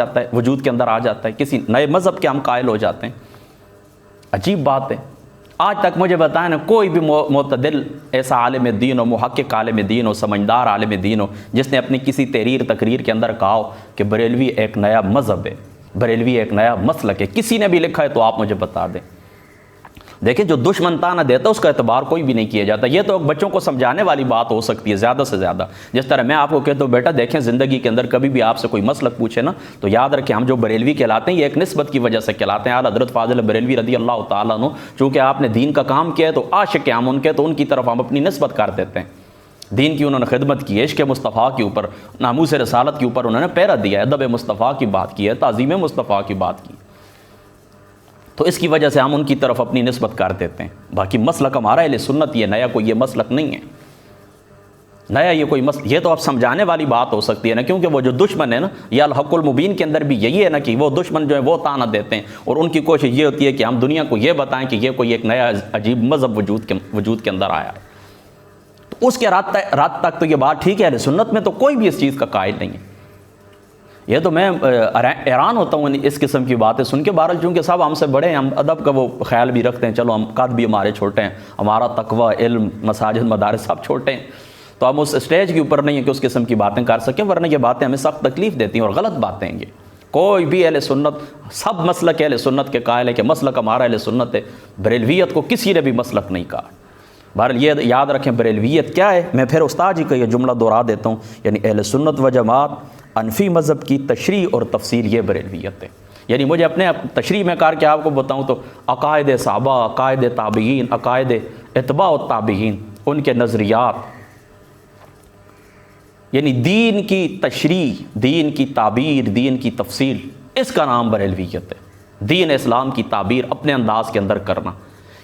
جاتا ہے، کسی نئے مذہب کے ہم قائل ہو جاتے ہیں؟ عجیب بات ہے۔ آج تک مجھے بتائیں نا کوئی بھی معتدل ایسا عالم دین ہو، محقق عالم دین ہو، سمجھدار عالم دین ہو، جس نے اپنی کسی تقریر کے اندر کہا ہو کہ بریلوی ایک نیا مذہب ہے، بریلوی ایک نیا مسلک ہے، کسی نے بھی لکھا ہے تو آپ مجھے بتا دیں۔ دیکھیں جو دشمن تانا دیتا ہے اس کا اعتبار کوئی بھی نہیں کیا جاتا۔ یہ تو بچوں کو سمجھانے والی بات ہو سکتی ہے زیادہ سے زیادہ، جس طرح میں آپ کو کہتا ہوں بیٹا دیکھیں زندگی کے اندر کبھی بھی آپ سے کوئی مسلک پوچھے نا تو یاد رکھیں ہم جو بریلوی کہلاتے ہیں یہ ایک نسبت کی وجہ سے کہلاتے ہیں۔ اعلیٰ حضرت فاضل بریلوی رضی اللہ تعالیٰ عنہ چونکہ آپ نے دین کا کام کیا ہے تو عاشق ہم ان کے، تو ان کی طرف ہم اپنی نسبت کر دیتے ہیں۔ دین کی انہوں نے خدمت کی ہے، عشق مصطفیٰ کے اوپر، ناموس رسالت کے اوپر انہوں نے پیرا دیا ہے، ادب مصطفیٰ کی بات کی ہے، تعظیم مصطفیٰ کی بات کی، تو اس کی وجہ سے ہم ان کی طرف اپنی نسبت کر دیتے ہیں۔ باقی مسلک ہمارا اہل سنت یہ نیا کوئی یہ مسلک نہیں ہے، نیا یہ کوئی مسلک، یہ تو اب سمجھانے والی بات ہو سکتی ہے نا، کیونکہ وہ جو دشمن ہے نا، یہ الحق المبین کے اندر بھی یہی ہے نا کہ وہ دشمن جو ہے وہ تانا دیتے ہیں، اور ان کی کوشش یہ ہوتی ہے کہ ہم دنیا کو یہ بتائیں کہ یہ کوئی ایک نیا عجیب مذہب وجود کے اندر آیا ہے۔ تو اس کے رات تک تو یہ بات ٹھیک ہے، اہل سنت میں تو کوئی بھی اس چیز کا قائل نہیں ہے۔ یہ تو میں حیران ہوتا ہوں اس قسم کی باتیں سن کے، بہرحال چونکہ صاحب ہم سے بڑے ہیں، ہم ادب کا وہ خیال بھی رکھتے ہیں، چلو ہم قد بھی ہمارے چھوٹے ہیں، ہمارا تقوی، علم، مساجد، مدارس سب چھوٹے ہیں، تو ہم اس اسٹیج کے اوپر نہیں ہیں کہ اس قسم کی باتیں کر سکیں، ورنہ یہ باتیں ہمیں سخت تکلیف دیتی ہیں اور غلط باتیں ہیں۔ یہ کوئی بھی اہل سنت، سب مسلک اہل سنت کے قائل ہے کہ مسلک ہمارا اہل سنت ہے، بریلویت کو کسی نے بھی مسلک نہیں کہا۔ بہرحال یہ یاد رکھیں بریلویت کیا ہے، میں پھر استاد جی کا یہ جملہ دوہرا دیتا ہوں، یعنی اہل سنت و جماعت حنفی مذہب کی تشریح اور تفسیر، یہ بریلویت ہے۔ یعنی مجھے اپنے تشریح میں کر کے آپ کو بتاؤں تو عقائد صحابہ، عقائد تابعین، عقائد اتباع التابعین، ان کے نظریات، یعنی دین کی تشریح، دین کی تعبیر، دین کی تفصیل، اس کا نام بریلویت ہے۔ دین اسلام کی تعبیر اپنے انداز کے اندر کرنا۔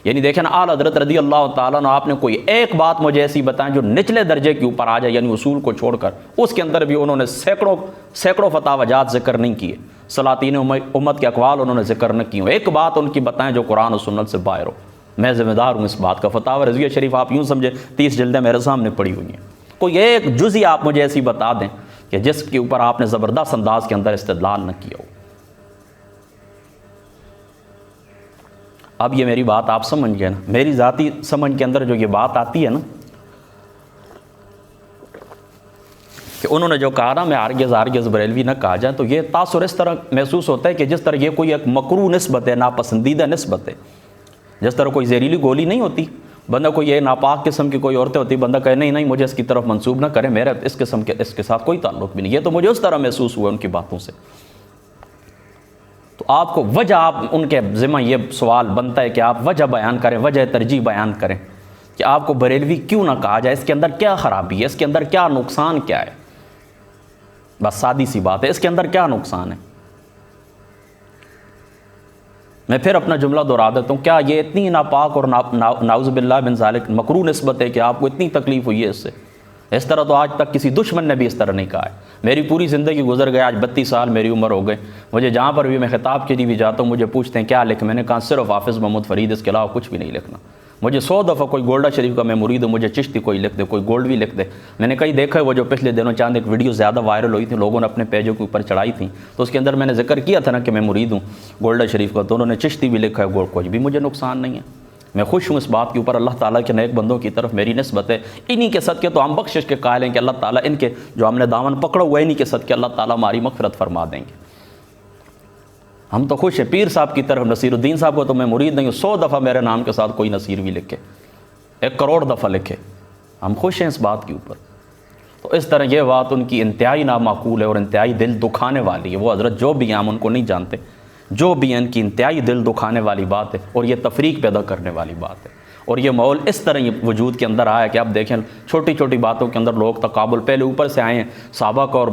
یعنی دیکھیں نا، اعلیٰ حضرت رضی اللہ تعالیٰ عنہ، آپ نے کوئی ایک بات مجھے ایسی بتائیں جو نچلے درجے کے اوپر آ جائے، یعنی اصول کو چھوڑ کر، اس کے اندر بھی انہوں نے سینکڑوں فتاوجات ذکر نہیں کیے، سلاطین امت کے اقوال انہوں نے ذکر نہ کیے، ایک بات ان کی بتائیں جو قرآن و سنت سے باہر ہو۔ میں ذمہ دار ہوں اس بات کا۔ فتاوی رضویہ شریف آپ یوں سمجھے 30 جلدیں میرے سامنے پڑی ہوئی ہیں، کوئی ایک جزئی آپ مجھے ایسی بتا دیں کہ جس کے اوپر آپ نے زبردست انداز کے اندر استدلال نہ کیا ہو۔ اب یہ میری بات آپ سمجھ گئے نا، میری ذاتی سمجھ کے اندر جو یہ بات آتی ہے نا کہ انہوں نے جو کہا نا میں ہرگز بریلوی نہ کہا جائے، تو یہ تاثر اس طرح محسوس ہوتا ہے کہ جس طرح یہ کوئی ایک مکروہ نسبت ہے، ناپسندیدہ نسبت ہے، جس طرح کوئی زہریلی گولی نہیں ہوتی، بندہ کوئی یہ ناپاک قسم کی کوئی عورتیں ہوتی، بندہ کہے نہیں مجھے اس کی طرف منسوب نہ کریں، میرا اس قسم کے اس کے ساتھ کوئی تعلق بھی نہیں۔ یہ تو مجھے اس طرح محسوس ہوا ان کی باتوں سے۔ تو آپ کو وجہ، آپ ان کے ذمہ یہ سوال بنتا ہے کہ آپ وجہ بیان کریں، وجہ ترجیح بیان کریں کہ آپ کو بریلوی کیوں نہ کہا جائے، اس کے اندر کیا خرابی ہے، اس کے اندر کیا نقصان کیا ہے۔ بس سادی سی بات ہے، اس کے اندر کیا نقصان ہے۔ میں پھر اپنا جملہ دہرا دیتا ہوں، کیا یہ اتنی ناپاک اور نعوذ باللہ من ذالک مکروہ نسبت ہے کہ آپ کو اتنی تکلیف ہوئی ہے اس سے؟ اس طرح تو آج تک کسی دشمن نے بھی اس طرح نہیں کہا ہے۔ میری پوری زندگی گزر گئی، آج 32 سال میری عمر ہو گئے، مجھے جہاں پر بھی میں خطاب کے لیے بھی جاتا ہوں مجھے پوچھتے ہیں کیا لکھ، میں نے کہا صرف حافظ محمود فرید، اس کے علاوہ کچھ بھی نہیں لکھنا۔ مجھے 100 دفعہ کوئی گولڈا شریف کا میں مرید ہوں، مجھے چشتی کوئی لکھ دے، کوئی گولڈوی لکھ دے۔ میں نے کئی دیکھا ہے، وہ جو پچھلے دنوں چاند ایک ویڈیو زیادہ وائرل ہوئی تھی، لوگوں نے اپنے پیجوں کے اوپر چڑھائی تھیں، تو اس کے اندر میں نے ذکر کیا تھا نا کہ میں مرید ہوں گولڈا شریف کا، تو انہوں نے چشتی بھی لکھا ہے، کچھ بھی مجھے نقصان نہیں ہے۔ میں خوش ہوں اس بات کے اوپر، اللہ تعالیٰ کے نیک بندوں کی طرف میری نسبت ہے، انہی کے صدقے تو ہم بخشش کے قائل ہیں کہ اللہ تعالیٰ ان کے جو ہم نے دامن پکڑا ہوا ہے انہی کے صدقے اللہ تعالیٰ ہماری مغفرت فرما دیں گے۔ ہم تو خوش ہیں۔ پیر صاحب کی طرف نصیر الدین صاحب کو تو میں مرید نہیں ہوں، 100 دفعہ میرے نام کے ساتھ کوئی نصیر بھی لکھے، 1 کروڑ دفعہ لکھے، ہم خوش ہیں اس بات کے اوپر۔ تو اس طرح یہ بات ان کی انتہائی نامعقول ہے اور انتہائی دل دکھانے والی ہے۔ وہ حضرت جو بھی ہیں ہم ان کو نہیں جانتے، جو بھی ان کی انتہائی دل دکھانے والی بات ہے اور یہ تفریق پیدا کرنے والی بات ہے، اور یہ ماحول اس طرح یہ وجود کے اندر آیا ہے کہ آپ دیکھیں چھوٹی چھوٹی باتوں کے اندر لوگ تقابل، پہلے اوپر سے آئے ہیں صحابہ کو اور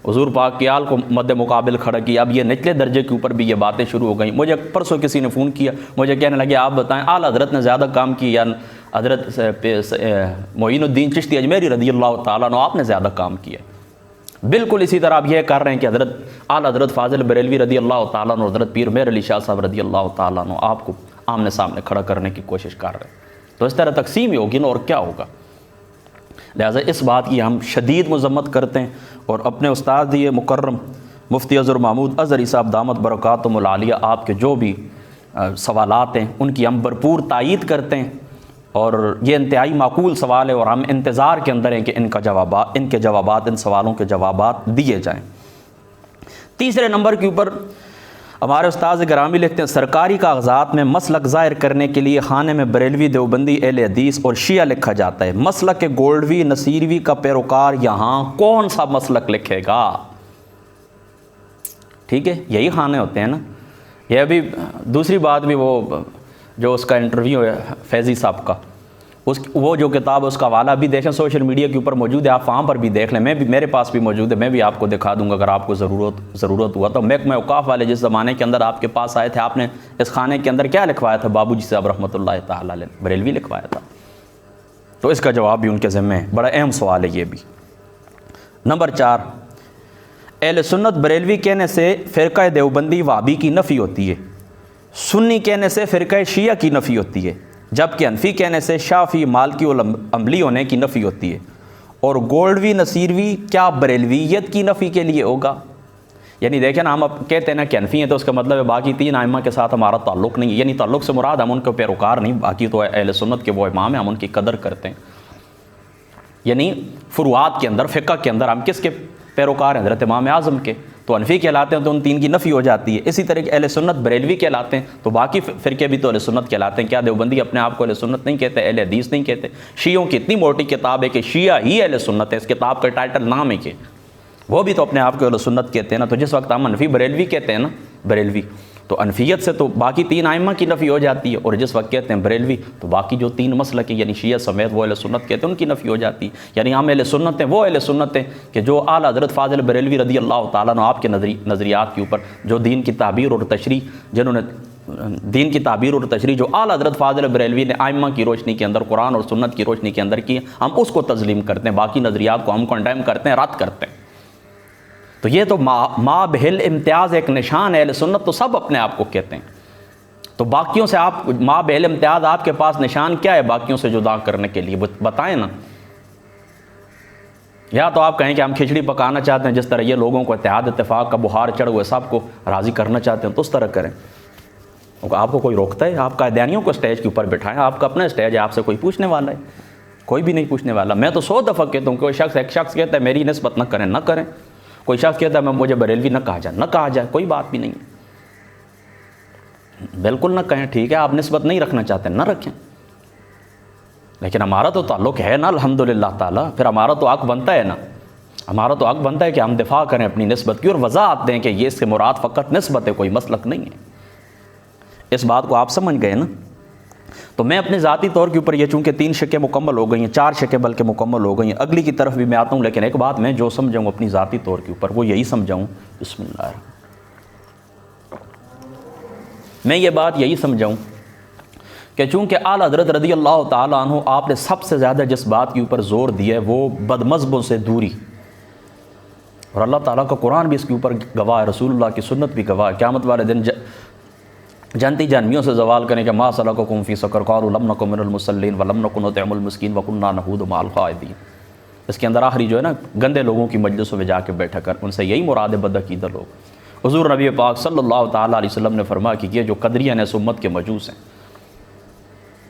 حضور پاک کی آل کو مد مقابل کھڑا کیا، اب یہ نچلے درجے کے اوپر بھی یہ باتیں شروع ہو گئیں۔ مجھے پرسوں کسی نے فون کیا، مجھے کہنے لگے آپ بتائیں اعلیٰ حضرت نے زیادہ کام کی یا حضرت معین الدین چشتی اجمیری رضی اللہ تعالیٰ عنہ آپ نے زیادہ کام کیا؟ بالکل اسی طرح آپ یہ کر رہے ہیں کہ حضرت اعلیٰ حضرت فاضل بریلوی رضی اللہ تعالیٰ عنہ، حضرت پیر مہر علی شاہ صاحب رضی اللہ تعالیٰ عنہ آپ کو آمنے سامنے کھڑا کرنے کی کوشش کر رہے ہیں۔ تو اس طرح تقسیم ہی ہوگی نا، اور کیا ہوگا۔ لہٰذا اس بات کی ہم شدید مذمت کرتے ہیں، اور اپنے استاد یہ مکرم مفتی اظہر محمود اظہری صاحب دامت برکاتہم العالیہ آپ کے جو بھی سوالات ہیں ان کی ہم بھرپور تائید کرتے ہیں، اور یہ انتہائی معقول سوال ہے اور ہم انتظار کے اندر ہیں کہ ان کے جوابات ان سوالوں کے جوابات دیے جائیں۔ تیسرے نمبر کے اوپر ہمارے استاذ گرامی لکھتے ہیں، سرکاری کاغذات میں مسلک ظاہر کرنے کے لیے خانے میں بریلوی، دیوبندی، اہل حدیث اور شیعہ لکھا جاتا ہے۔ مسلک کے گولڈوی نصیروی کا پیروکار یہاں کون سا مسلک لکھے گا؟ ٹھیک ہے، یہی خانے ہوتے ہیں نا۔ یہ ابھی دوسری بات بھی، وہ جو اس کا انٹرویو ہے فیضی صاحب کا، وہ جو کتاب اس کا حوالہ بھی دیکھیں، سوشل میڈیا کے اوپر موجود ہے، آپ وہاں پر بھی دیکھ لیں، میرے پاس بھی موجود ہے، میں بھی آپ کو دکھا دوں گا اگر آپ کو ضرورت ہوا تو۔ محکمہ اوقاف والے جس زمانے کے اندر آپ کے پاس آئے تھے، آپ نے اس خانے کے اندر کیا لکھوایا تھا؟ بابو جی صاحب رحمۃ اللہ تعالیٰ علیہ بریلوی لکھوایا تھا، تو اس کا جواب بھی ان کے ذمہ ہے۔ بڑا اہم سوال ہے یہ بھی۔ نمبر 4، اہل سنت بریلوی کہنے سے فرقہ دیوبندی وہابی کی نفی ہوتی ہے، سنی کہنے سے فرقہ شیعہ کی نفی ہوتی ہے، جبکہ حنفی کہنے سے شافعی مالکی اور حنبلی ہونے کی نفی ہوتی ہے، اور گولڈوی نصیروی کیا بریلویت کی نفی کے لیے ہوگا؟ یعنی دیکھیں نا، ہم اب کہتے ہیں نا کہ حنفی ہیں تو اس کا مطلب ہے باقی 3 ائمہ کے ساتھ ہمارا تعلق نہیں ہے، یعنی تعلق سے مراد ہم ان کے پیروکار نہیں، باقی تو اہل سنت کے وہ امام ہیں، ہم ان کی قدر کرتے ہیں۔ یعنی فروعات کے اندر، فقہ کے اندر ہم کس کے پیروکار ہیں؟ حضرت امام اعظم کے، تو حنفی کہلاتے ہیں تو ان 3 کی نفی ہو جاتی ہے۔ اسی طرح اہل سنت بریلوی کہلاتے ہیں تو باقی فرقے بھی تو اہل سنت کہلاتے ہیں۔ کیا دیوبندی اپنے آپ کو اہل سنت نہیں کہتے، اہل حدیث نہیں کہتے؟ شیعوں کی اتنی موٹی کتاب ہے کہ شیعہ ہی اہل سنت ہے، اس کتاب کا ٹائٹل نام ہے کہ وہ بھی تو اپنے آپ کو اہل سنت کہتے ہیں نا۔ تو جس وقت ہم حنفی بریلوی کہتے ہیں نا، بریلوی، تو انفیت سے تو باقی 3 ائمہ کی نفی ہو جاتی ہے، اور جس وقت کہتے ہیں بریلوی تو باقی جو 3 مسلک ہیں یعنی شیعہ سمیت وہ اہل سنت کہتے ہیں ان کی نفی ہو جاتی ہے۔ یعنی ہم اہل سنت ہیں، وہ اہل سنت ہیں کہ جو اعلیٰ حضرت فاضل بریلوی رضی اللہ تعالیٰ عنہ آپ کے نظریات کے اوپر جو دین کی تعبیر اور تشریح، جنہوں نے دین کی تعبیر اور تشریح جو اعلیٰ حضرت فاضل بریلوی نے ائمہ کی روشنی کے اندر، قرآن اور سنت کی روشنی کے اندر کی، ہم اس کو تسلیم کرتے ہیں، باقی نظریات کو ہم کنڈیم کرتے ہیں، رد کرتے ہیں۔ تو یہ تو ما بہل امتیاز ایک نشان ہے اہل سنت، تو سب اپنے آپ کو کہتے ہیں۔ تو باقیوں سے آپ ما بہل امتیاز آپ کے پاس نشان کیا ہے باقیوں سے جدا کرنے کے لیے؟ بتائیں نا۔ یا تو آپ کہیں کہ ہم کھچڑی پکانا چاہتے ہیں، جس طرح یہ لوگوں کو اتحاد اتفاق کا بخار چڑھ ہوئے سب کو راضی کرنا چاہتے ہیں، تو اس طرح کریں۔ آپ کو کوئی روکتا ہے؟ آپ قائدیانیوں کو اسٹیج کے اوپر بٹھائیں، آپ کا اپنا اسٹیج ہے، آپ سے کوئی پوچھنے والا ہے؟ کوئی بھی نہیں پوچھنے والا۔ میں تو 100 دفعہ کہتا ہوں، کوئی شخص ایک شخص کہتا ہے میری نسبت نہ کریں، نہ کریں۔ کوئی شخص کہتا ہے مجھے بریلوی نہ کہا جائے، نہ کہا جائے، کوئی بات بھی نہیں ہے، بالکل نہ کہیں، ٹھیک ہے، آپ نسبت نہیں رکھنا چاہتے نہ رکھیں، لیکن ہمارا تو تعلق ہے نا الحمدللہ تعالیٰ، پھر ہمارا تو حق بنتا ہے نا، ہمارا تو حق بنتا ہے کہ ہم دفاع کریں اپنی نسبت کی اور وضاحت دیں کہ یہ اس سے مراد فقط نسبت ہے، کوئی مسلک نہیں ہے۔ اس بات کو آپ سمجھ گئے نا؟ تو میں اپنے ذاتی طور کے اوپر یہ چونکہ 3 شقیں مکمل ہو گئی ہیں، 4 شقیں بلکہ مکمل ہو گئی ہیں، اگلی کی طرف بھی میں آتا ہوں، لیکن ایک بات میں جو سمجھاؤں اپنی ذاتی طور کے اوپر وہ یہی سمجھاؤں، بسم اللہ الرحمن، میں یہ بات یہی سمجھاؤں کہ چونکہ اعلیٰ حضرت رضی اللہ تعالیٰ عنہ آپ نے سب سے زیادہ جس بات کے اوپر زور دیا ہے وہ بدمذہبوں سے دوری، اور اللہ تعالیٰ کا قرآن بھی اس کے اوپر گواہ ہے، رسول اللہ کی سنت بھی گواہ ہے۔ قیامت والے دن جانتی جانمیوں سے زوال کریں کہ ما سلککم فی سقر قالوا لم نک من المصلین ولم نک نطعم المسکین وکنا نخوض مع الخائضین۔ اس کے اندر آخری جو ہے نا گندے لوگوں کی مجلسوں میں جا کے بیٹھا کر، ان سے یہی مراد ہے بدعقیدہ لوگ۔ حضور نبی پاک صلی اللہ تعالیٰ علیہ وسلم نے فرمایا کہ یہ جو قدریہ ہیں اس امت کے مجوس ہیں،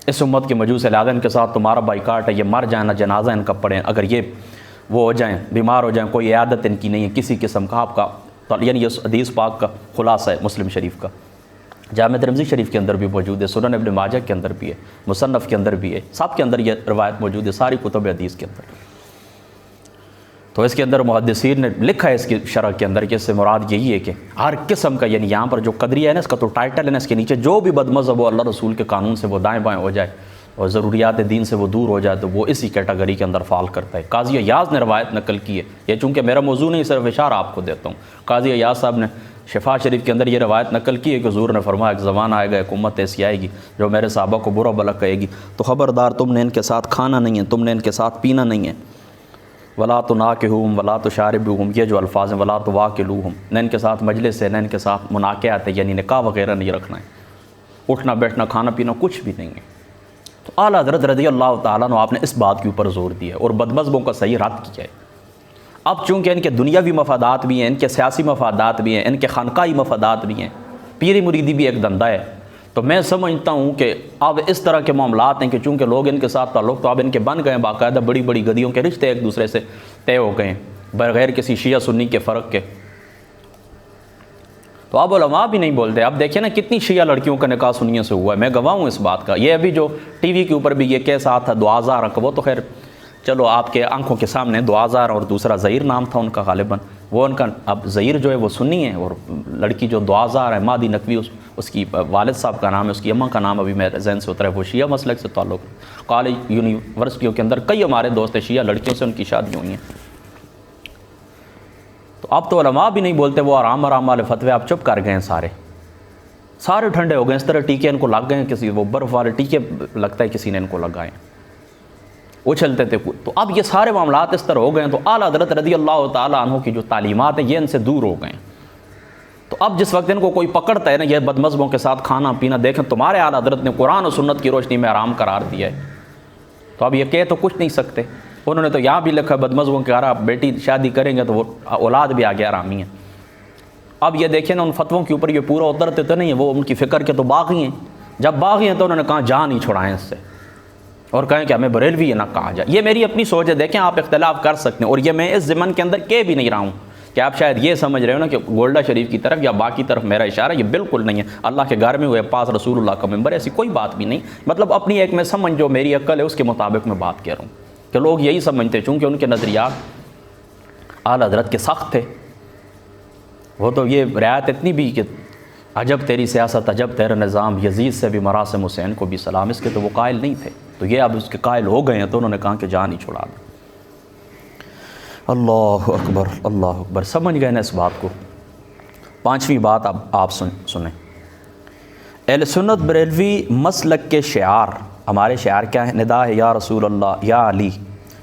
اس امت کے مجوس، لہذا ان کے ساتھ تمہارا بائیکاٹ ہے، یہ مر جائیں نہ جنازہ ان کا پڑھیں، اگر یہ وہ ہو جائیں بیمار ہو جائیں، کوئی عیادت ان کی نہیں ہے کسی قسم کا، آپ کا یعنی یہ حدیث پاک کا خلاصہ ہے مسلم شریف کا، جامع ترمذی شریف کے اندر بھی موجود ہے، سنن ابن ماجہ کے اندر بھی ہے، مصنف کے اندر بھی ہے، سب کے اندر یہ روایت موجود ہے، ساری کتب حدیث کے اندر۔ تو اس کے اندر محدثین نے لکھا ہے اس کی شرح کے اندر کہ اس سے مراد یہی ہے کہ ہر قسم کا، یعنی یہاں پر جو قدریہ ہے نا اس کا تو ٹائٹل ہے نا، اس کے نیچے جو بھی بدمذہب وہ اللہ رسول کے قانون سے وہ دائیں بائیں ہو جائے اور ضروریات دین سے وہ دور ہو جائے تو وہ اسی کیٹیگری کے اندر فال کرتا ہے۔ قاضی ایاز نے روایت نقل کی ہے، یہ چونکہ میرا موضوع نہیں صرف اشارہ آپ کو دیتا ہوں، قاضی ایاز صاحب نے شفا شریف کے اندر یہ روایت نقل کی ہے کہ حضور نے فرمایا ایک زمانہ آئے گا، ایک امت ایسی آئے گی جو میرے صحابہ کو برا بھلا کہے گی، تو خبردار تم نے ان کے ساتھ کھانا نہیں ہے، تم نے ان کے ساتھ پینا نہیں ہے، ولا تناکحوہم ولا تشاربوہم، یہ جو الفاظ ہیں ولا تواکلوہم، نہ ان کے ساتھ مجلس ہے، نہ ان کے ساتھ مناقعات ہے، یعنی نکاح وغیرہ نہیں رکھنا ہے، اٹھنا بیٹھنا کھانا پینا کچھ بھی نہیں ہے۔ تو اعلیٰ حضرت رضی اللہ تعالیٰ عنہ آپ نے اس بات کے اوپر زور دیا ہے اور بدمذہبوں کا صحیح رد کیا ہے۔ اب چونکہ ان کے دنیاوی مفادات بھی ہیں، ان کے سیاسی مفادات بھی ہیں، ان کے خانقاہی مفادات بھی ہیں، پیری مریدی بھی ایک دھندا ہے، تو میں سمجھتا ہوں کہ اب اس طرح کے معاملات ہیں کہ چونکہ لوگ ان کے ساتھ تعلق تو اب ان کے بن گئے ہیں، باقاعدہ بڑی بڑی گدیوں کے رشتے ایک دوسرے سے طے ہو گئے ہیں بغیر کسی شیعہ سنی کے فرق کے، تو اب علماء بھی نہیں بولتے۔ اب دیکھیں نا کتنی شیعہ لڑکیوں کا نکاح سنیوں سے ہوا ہے، میں گواہ ہوں اس بات کا۔ یہ ابھی جو ٹی وی کے اوپر بھی یہ کیس آتا تھا 2000 کا، وہ تو خیر چلو آپ کے آنکھوں کے سامنے 2000 اور دوسرا ظہیر نام تھا ان کا غالباً، وہ ان کا اب ظہیر جو ہے وہ سنی ہے اور لڑکی جو 2000 ہے مادی نقوی اس کی والد صاحب کا نام ہے، اس کی اماں کا نام ابھی میرے ذہن سے اترا ہے، وہ شیعہ مسلک سے تعلق ہے۔ کالج یونیورسٹیوں کے اندر کئی ہمارے دوست شیعہ لڑکیوں سے ان کی شادی ہوئی ہیں، تو اب تو علماء بھی نہیں بولتے، وہ آرام والے فتوے آپ چپ کر گئے ہیں، سارے ٹھنڈے ہو گئے، اس طرح ٹیکے ان کو لگ گئے ہیں، کسی وہ برف والے ٹیکے لگتا ہے کسی نے ان کو لگائے، اچھلتے تھے، تو اب یہ سارے معاملات اس طرح ہو گئے ہیں، تو اعلیٰ حضرت رضی اللہ تعالیٰ عنہ کی جو تعلیمات ہیں یہ ان سے دور ہو گئے ہیں۔ تو اب جس وقت ان کو کوئی پکڑتا ہے نا یہ بدمذہبوں کے ساتھ کھانا پینا، دیکھیں تمہارے اعلیٰ حضرت نے قرآن و سنت کی روشنی میں حرام قرار دیا ہے، تو اب یہ کہہ تو کچھ نہیں سکتے۔ انہوں نے تو یہاں بھی لکھا بدمذہبوں کے آپ بیٹی شادی کریں گے تو وہ اولاد بھی آگے حرامی ہیں۔ اب یہ دیکھیں نا ان فتووں کے اوپر یہ پورا اترتے تو نہیں ہیں، وہ ان کی فکر کے تو باغی ہیں، جب باغی ہیں تو انہوں نے کہا جان ہی چھڑائیں اس سے اور کہیں کہ ہمیں بریلوی ہے نہ کہا جائے۔ یہ میری اپنی سوچ ہے، دیکھیں آپ اختلاف کر سکتے ہیں، اور یہ میں اس ضمن کے اندر کہہ بھی نہیں رہا ہوں کہ آپ شاید یہ سمجھ رہے ہو نا کہ گولڈا شریف کی طرف یا باقی طرف میرا اشارہ، یہ بالکل نہیں ہے۔ اللہ کے گھر میں ہوئے پاس رسول اللہ کا ممبر، ایسی کوئی بات بھی نہیں، مطلب اپنی ایک میں سمجھ جو میری عقل ہے اس کے مطابق میں بات کہہ رہا ہوں کہ لوگ یہی سمجھتے چونکہ ان کے نظریات اعلیٰ حضرت کے سخت تھے، وہ تو یہ رعایت اتنی بھی کہ عجب تیری سیاست، عجب تیرا نظام، یزید سے بھی مراسم حسین کو بھی سلام. اس کے تو وہ قائل نہیں تھے، تو یہ اب اس کے قائل ہو گئے ہیں تو انہوں نے کہا کہ جان ہی چھڑا دیں. اللہ اکبر اللہ اکبر. سمجھ گئے نا اس بات کو. پانچویں بات اب آپ سنیں. اہل سنت بریلوی مسلک کے شعار، ہمارے شعار کیا ہیں؟ ندا ہے یا رسول اللہ، یا علی،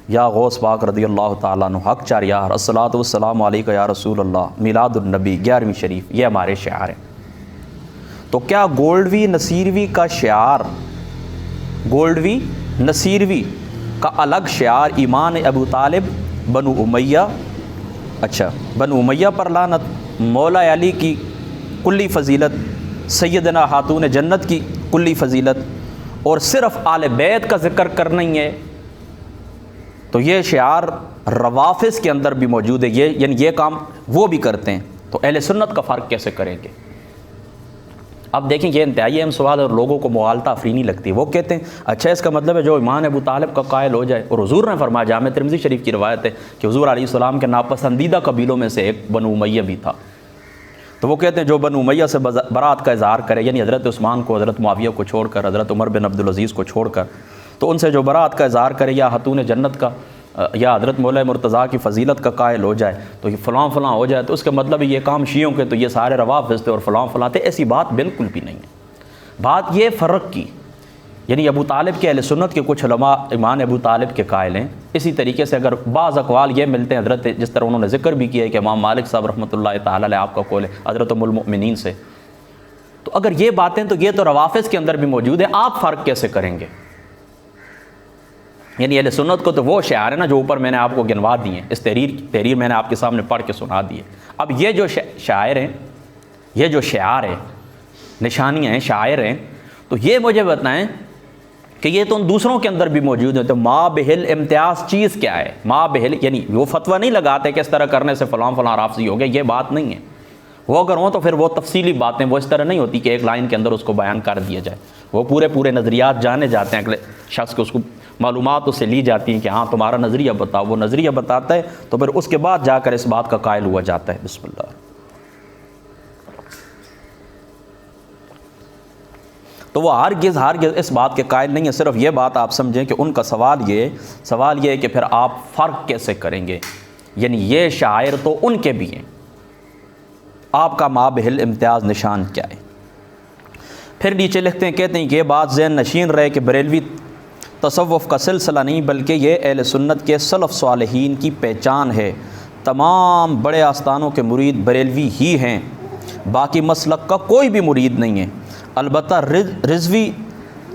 یا غوث پاک رضی اللہ تعالیٰ عنہ، حق چار یار، الصلاۃ والسلام علیکہ یا رسول اللہ، میلاد النبی، 11ویں شریف، یہ ہمارے شعار ہیں. تو کیا گولڈوی نصیروی کا شعار، گولڈوی نصیروی کا الگ شعار ایمان ابو طالب، بنو امیہ، اچھا بنو امیہ پر لعنت، مولا علی کی کلی فضیلت، سیدنا خاتون جنت کی کلی فضیلت، اور صرف آل بیت کا ذکر کرنا ہی ہے، تو یہ شعار روافض کے اندر بھی موجود ہے. یعنی یہ کام وہ بھی کرتے ہیں، تو اہل سنت کا فرق کیسے کریں گے؟ اب دیکھیں یہ انتہائی اہم سوال اور لوگوں کو مغالطہ افرینی لگتی ہے. وہ کہتے ہیں اچھا اس کا مطلب ہے جو ایمان ابو طالب کا قائل ہو جائے، اور حضور نے فرمایا، جامع ترمذی شریف کی روایت ہے کہ حضور علیہ السلام کے ناپسندیدہ قبیلوں میں سے ایک بنو امیہ بھی تھا. تو وہ کہتے ہیں جو بنو امیہ سے برات کا اظہار کرے، یعنی حضرت عثمان کو، حضرت معاویہ کو چھوڑ کر، حضرت عمر بن عبدالعزیز کو چھوڑ کر، تو ان سے جو برات کا اظہار کرے، یا خاتون جنت کا، یا حضرت مولا مرتضیٰ کی فضیلت کا قائل ہو جائے، تو یہ فلاں فلاں ہو جائے، تو اس کا مطلب یہ کام شیعوں کے، تو یہ سارے روافض تھے اور فلاں فلاں تھے. ایسی بات بالکل بھی نہیں ہے. بات یہ فرق کی، یعنی ابو طالب کے اہل سنت کے کچھ علماء ایمان ابو طالب کے قائل ہیں. اسی طریقے سے اگر بعض اقوال یہ ملتے ہیں حضرت، جس طرح انہوں نے ذکر بھی کیا ہے کہ امام مالک صاحب رحمۃ اللہ تعالیٰ علیہ، آپ کا قول ہے حضرت ام المؤمنین سے، تو اگر یہ باتیں، تو یہ تو روافض کے اندر بھی موجود ہے. آپ فرق کیسے کریں گے؟ یعنی اہل سنت کو تو وہ شعار ہے نا جو اوپر میں نے آپ کو گنوا دیے ہیں، اس تحریر میں نے آپ کے سامنے پڑھ کے سنا دی ہے. اب یہ جو شاعر ہیں، یہ جو شعار ہے، نشانیاں ہیں، شاعر ہیں، تو یہ مجھے بتائیں کہ یہ تو ان دوسروں کے اندر بھی موجود ہے. تو ما بہل امتیاز چیز کیا ہے؟ ما بہل یعنی وہ فتویٰ نہیں لگاتے کہ اس طرح کرنے سے فلاں فلاں رافضی ہو گیا، یہ بات نہیں ہے. وہ اگر ہوں تو پھر وہ تفصیلی باتیں وہ اس طرح نہیں ہوتی کہ ایک لائن کے اندر اس کو بیان کر دیا جائے. وہ پورے نظریات جانے جاتے ہیں، اگلے شخص کو، اس کو معلومات اس سے لی جاتی ہیں کہ ہاں تمہارا نظریہ بتاؤ. وہ نظریہ بتاتا ہے تو پھر اس کے بعد جا کر اس بات کا قائل ہوا جاتا ہے. بسم اللہ. تو وہ ہرگز اس بات کے قائل نہیں ہے. صرف یہ بات آپ سمجھیں کہ ان کا سوال یہ ہے کہ پھر آپ فرق کیسے کریں گے؟ یعنی یہ شاعر تو ان کے بھی ہیں، آپ کا ما بہل امتیاز نشان کیا ہے؟ پھر نیچے لکھتے ہیں، کہتے ہیں یہ بات ذہن نشین رہے کہ بریلوی تصوف کا سلسلہ نہیں بلکہ یہ اہل سنت کے سلف صالحین کی پہچان ہے. تمام بڑے آستانوں کے مرید بریلوی ہی ہیں، باقی مسلک کا کوئی بھی مرید نہیں ہے. البتہ رضوی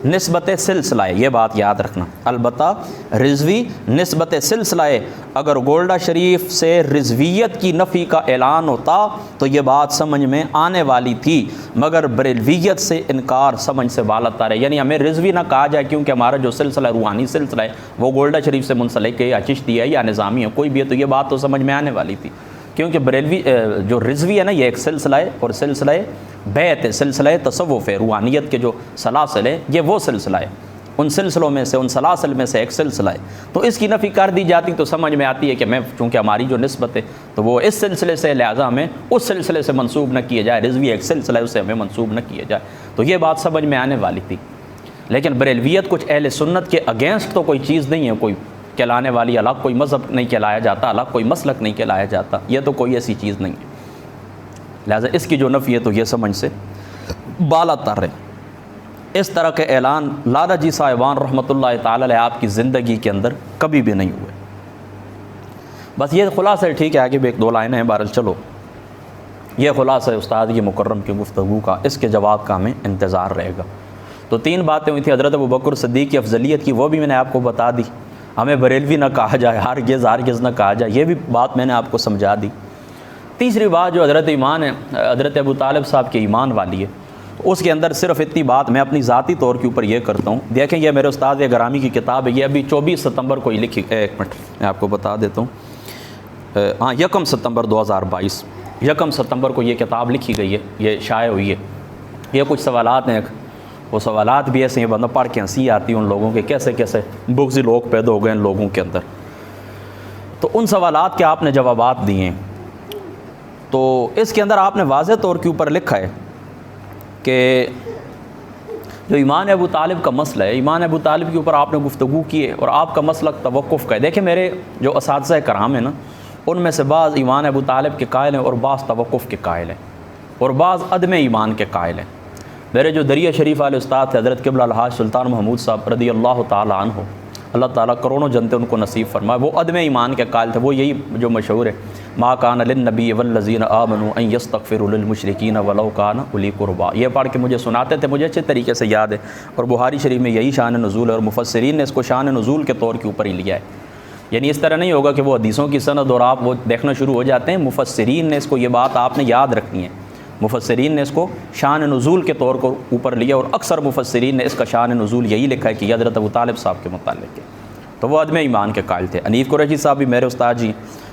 نسبت سلسلہ ہے، یہ بات یاد رکھنا، البتہ رضوی نسبت سلسلہ ہے. اگر گولڈا شریف سے رضویت کی نفی کا اعلان ہوتا تو یہ بات سمجھ میں آنے والی تھی، مگر بریلویت سے انکار سمجھ سے بالاتر ہے. یعنی ہمیں رضوی نہ کہا جائے کیونکہ ہمارا جو سلسلہ روحانی سلسلہ ہے وہ گولڈا شریف سے منسلک ہے، یا چشتی ہے، یا نظامی ہے، کوئی بھی ہے، تو یہ بات تو سمجھ میں آنے والی تھی. کیونکہ بریلوی جو رضوی ہے نا، یہ ایک سلسلہ ہے، اور سلسلہ بیعت ہے، سلسلہ تصوف ہے، روحانیت کے جو سلاسل ہے یہ وہ سلسلہ ہے، ان سلسلوں میں سے، ان سلاسل میں سے ایک سلسلہ ہے. تو اس کی نفی کر دی جاتی تو سمجھ میں آتی ہے کہ میں، چونکہ ہماری جو نسبت ہے تو وہ اس سلسلے سے، لہٰذا ہمیں اس سلسلے سے منسوب نہ کیے جائے. رضوی ایک سلسلہ ہے، اسے ہمیں منسوب نہ کیے جائے. تو یہ بات سمجھ میں آنے والی تھی. لیکن بریلویت کچھ اہل سنت کے اگینسٹ تو کوئی چیز نہیں ہے، کوئی کہلانے والی الگ کوئی مذہب نہیں کہلایا جاتا، الگ کوئی مسلک نہیں کہلایا جاتا، یہ تو کوئی ایسی چیز نہیں ہے. لہٰذا اس کی جو نفی ہے تو یہ سمجھ سے بالا تر ہے. اس طرح کے اعلان لالا جی صاحبان رحمۃ اللہ تعالی علیہ آپ کی زندگی کے اندر کبھی بھی نہیں ہوئے. بس یہ خلاصہ ہے. ٹھیک ہے، آگے بھی ایک دو لائنیں ہیں، بہرحال چلو یہ خلاصہ ہے استاد یہ مکرم کی گفتگو کا. اس کے جواب کا ہمیں انتظار رہے گا. تو 3 باتیں ہوئی تھیں حضرت ابوبکر صدیق کی افضلیت کی، وہ بھی میں نے آپ کو بتا دی. ہمیں بریلوی نہ کہا جائے، ہرگز نہ کہا جائے، یہ بھی بات میں نے آپ کو سمجھا دی. تیسری بات جو حضرت ایمان ہے، حضرت ابو طالب صاحب کے ایمان والی ہے، اس کے اندر صرف اتنی بات میں اپنی ذاتی طور کے اوپر یہ کرتا ہوں. دیکھیں یہ میرے استاد گرامی کی کتاب ہے، یہ ابھی 24 ستمبر کو ہی لکھی. ایک منٹ میں آپ کو بتا دیتا ہوں. ہاں 1 ستمبر 2022، 1 ستمبر کو یہ کتاب لکھی گئی ہے، یہ شائع ہوئی ہے. یہ کچھ سوالات ہیں، وہ سوالات بھی ایسے ہیں بندہ پڑھ کے ہنسی آتی ہے ان لوگوں کے، کیسے کیسے بغضی لوگ پیدا ہو گئے ان لوگوں کے اندر. تو ان سوالات کے آپ نے جوابات دیے ہیں. تو اس کے اندر آپ نے واضح طور کے اوپر لکھا ہے کہ جو ایمان ابو طالب کا مسئلہ ہے، ایمان ابو طالب کے اوپر آپ نے گفتگو کی ہے اور آپ کا مسلک توقف کا ہے۔ دیکھیں میرے جو اساتذہ کرام ہیں نا، ان میں سے بعض ایمان ابو طالب کے قائل ہیں اور بعض توقف کے قائل ہیں اور بعض عدم ایمان کے قائل ہیں۔ میرے جو دریا شریف والے استاد تھے حضرت قبلہ الحاج سلطان محمود صاحب رضی اللہ تعالیٰ عنہ، اللہ تعالیٰ کروڑوں جنتے ان کو نصیب فرمائے، وہ عدم ایمان کے قائل تھے۔ وہ یہی جو مشہور ہے، ما کان للنبی والذین آمنوا ان یستغفروا للمشرکین ولو کان اولی قربا، یہ پڑھ کے مجھے سناتے تھے، مجھے اچھے طریقے سے یاد ہے، اور بخاری شریف میں یہی شان نزول ہے اور مفسرین نے اس کو شان نزول کے طور کے اوپر ہی لیا ہے۔ یعنی اس طرح نہیں ہوگا کہ وہ حدیثوں کی سند اور آپ وہ دیکھنا شروع ہو جاتے ہیں، مفسرین نے اس کو، یہ بات آپ نے یاد رکھنی ہے، مفسرین نے اس کو شان نزول کے طور کو اوپر لیا، اور اکثر مفسرین نے اس کا شان نزول یہی لکھا ہے کہ یہ حضرت ابو طالب صاحب کے متعلق ہے۔ تو وہ عدم ایمان کے قائل تھے۔ حنیف قریشی صاحب بھی میرے استاد جی،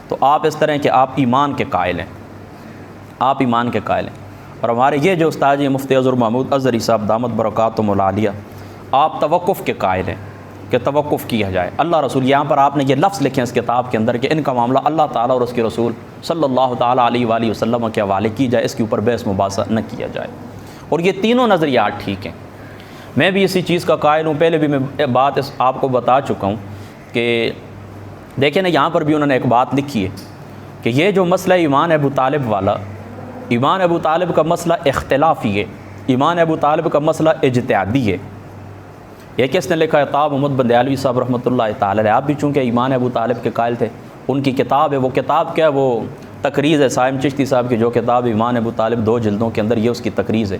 تو آپ اس طرح کہ آپ ایمان کے قائل ہیں، آپ ایمان کے قائل ہیں۔ اور ہمارے یہ جو استاد جی مفتی اظہر محمود ازہری صاحب دامت برکاتہم العالیہ، آپ توقف کے قائل ہیں کہ توقف کیا جائے۔ اللہ رسول، یہاں پر آپ نے یہ لفظ لکھے ہیں اس کتاب کے اندر کہ ان کا معاملہ اللہ تعالیٰ اور اس کے رسول صلی اللہ تعالیٰ علیہ وآلہ وسلم کے حوالے کی جائے، اس کے اوپر بحث مباحثہ نہ کیا جائے۔ اور یہ تینوں نظریات ٹھیک ہیں، میں بھی اسی چیز کا قائل ہوں۔ پہلے بھی میں بات آپ کو بتا چکا ہوں کہ دیکھیں نا، یہاں پر بھی انہوں نے ایک بات لکھی ہے کہ یہ جو مسئلہ ایمان ابو طالب والا، ایمان ابو طالب کا مسئلہ اختلافی ہے، ایمان ابو طالب کا مسئلہ اجتہادی ہے۔ یہ کس نے لکھا ہے؟ طاب محمد بندیالوی صاحب رحمۃ اللہ تعالی علیہ۔ آپ بھی چونکہ ایمان ابو طالب کے قائل تھے، ان کی کتاب ہے، وہ کتاب کیا ہے؟ وہ تقریض ہے سائم چشتی صاحب کی جو کتاب ایمان ابو طالب 2 جلدوں کے اندر، یہ اس کی تقریض ہے۔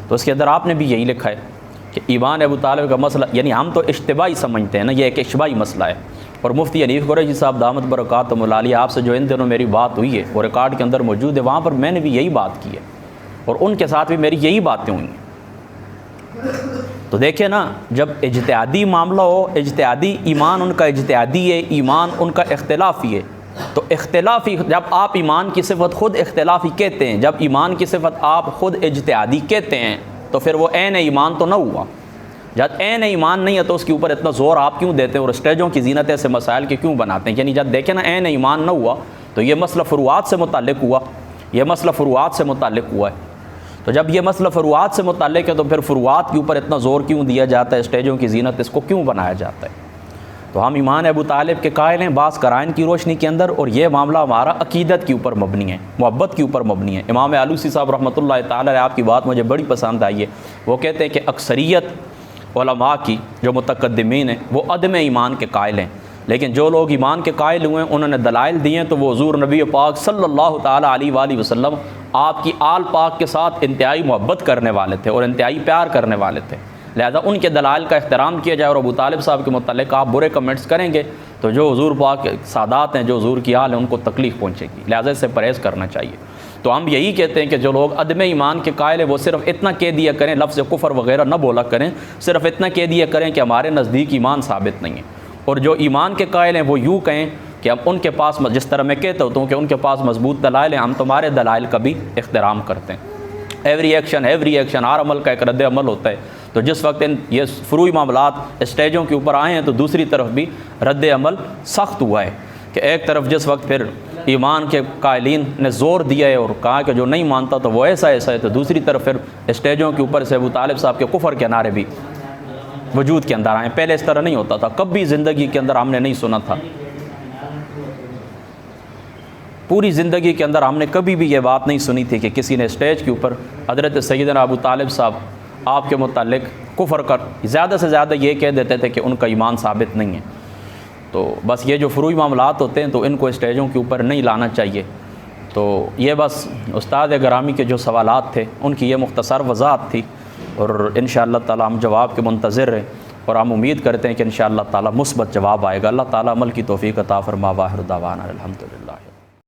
تو اس کے اندر آپ نے بھی یہی لکھا ہے کہ ایمان ابو طالب کا مسئلہ، یعنی ہم تو اشتباہی سمجھتے ہیں نا، یہ ایک اشتباہی مسئلہ ہے۔ اور مفتی حنیف قریشی صاحب دامت برکاتہم العالیہ، آپ سے جو ان دنوں میری بات ہوئی ہے وہ ریکارڈ کے اندر موجود ہے، وہاں پر میں نے بھی یہی بات کی ہے اور ان کے ساتھ بھی میری یہی باتیں ہوئی ہیں۔ تو دیکھیں نا، جب اجتہادی معاملہ ہو، اجتہادی ایمان ان کا اجتہادی ہے، ایمان ان کا اختلافی ہے، تو اختلافی، جب آپ ایمان کی صفت خود اختلافی کہتے ہیں، جب ایمان کی صفت آپ خود اجتہادی کہتے ہیں، تو پھر وہ عین ایمان تو نہ ہوا۔ جب عین ایمان نہیں ہے تو اس کے اوپر اتنا زور آپ کیوں دیتے ہیں اور اسٹیجوں کی زینت ایسے مسائل کے کیوں بناتے ہیں؟ یعنی جب دیکھیں نا عین ایمان نہ ہوا تو یہ مسئلہ فروعات سے متعلق ہوا، یہ مسئلہ فروعات سے متعلق ہوا ہے۔ تو جب یہ مسئلہ فروعات سے متعلق ہے تو پھر فروعات کے اوپر اتنا زور کیوں دیا جاتا ہے، اسٹیجوں کی زینت اس کو کیوں بنایا جاتا ہے؟ تو ہم ایمان ابو طالب کے قائل ہیں بعض قرائن کی روشنی کے اندر، اور یہ معاملہ ہمارا عقیدت کے اوپر مبنی ہے، محبت کے اوپر مبنی ہے۔ امام آلوسی صاحب رحمۃ اللہ تعالی علیہ، آپ کی بات مجھے بڑی پسند آئی ہے، وہ کہتے ہیں کہ اکثریت علماء کی جو متقدمین ہیں وہ عدم ایمان کے قائل ہیں، لیکن جو لوگ ایمان کے قائل ہوئے ہیں انہوں نے دلائل دیے ہیں، تو وہ حضور نبی پاک صلی اللہ تعالیٰ علیہ وآلہ وسلم، آپ کی آل پاک کے ساتھ انتہائی محبت کرنے والے تھے اور انتہائی پیار کرنے والے تھے، لہذا ان کے دلائل کا احترام کیا جائے۔ اور ابو طالب صاحب کے متعلق آپ برے کمنٹس کریں گے تو جو حضور پاک سادات ہیں، جو حضور کی آل ہیں، ان کو تکلیف پہنچے گی، لہذا اس سے پرہیز کرنا چاہیے۔ تو ہم یہی کہتے ہیں کہ جو لوگ عدم ایمان کے قائل ہیں وہ صرف اتنا کہہ دیا کریں، لفظ کفر وغیرہ نہ بولا کریں، صرف اتنا کہہ دیا کریں کہ ہمارے نزدیک ایمان ثابت نہیں ہے۔ اور جو ایمان کے قائل ہیں وہ یوں کہیں کہ ہم ان کے پاس، جس طرح میں کہتا ہوں کہ ان کے پاس مضبوط دلائل ہیں، ہم تمہارے دلائل کا بھی احترام کرتے ہیں۔ ایوری ایکشن، ہر عمل کا ایک رد عمل ہوتا ہے۔ تو جس وقت یہ فروعی معاملات اسٹیجوں کے اوپر آئے ہیں تو دوسری طرف بھی رد عمل سخت ہوا ہے کہ ایک طرف جس وقت پھر ایمان کے قائلین نے زور دیا ہے اور کہا کہ جو نہیں مانتا تو وہ ایسا ہے، تو دوسری طرف پھر اسٹیجوں کے اوپر سے ابو طالب صاحب کے کفر کے نعرے بھی وجود کے اندر آئے۔ پہلے اس طرح نہیں ہوتا تھا، کبھی زندگی کے اندر ہم نے نہیں سنا تھا، پوری زندگی کے اندر ہم نے کبھی بھی یہ بات نہیں سنی تھی کہ کسی نے اسٹیج کے اوپر حضرت سیدنا ابو طالب صاحب آپ کے متعلق کفر کر، زیادہ سے زیادہ یہ کہہ دیتے تھے کہ ان کا ایمان ثابت نہیں ہے۔ تو بس یہ جو فروعی معاملات ہوتے ہیں تو ان کو اسٹیجوں کے اوپر نہیں لانا چاہیے۔ تو یہ بس استاد گرامی کے جو سوالات تھے ان کی یہ مختصر وضاحت تھی، اور انشاءاللہ تعالی ہم جواب کے منتظر ہیں، اور ہم امید کرتے ہیں کہ انشاءاللہ تعالی مثبت جواب آئے گا۔ اللہ تعالی عمل کی توفیق عطا فرما۔ واخر دعوانا الحمدللہ۔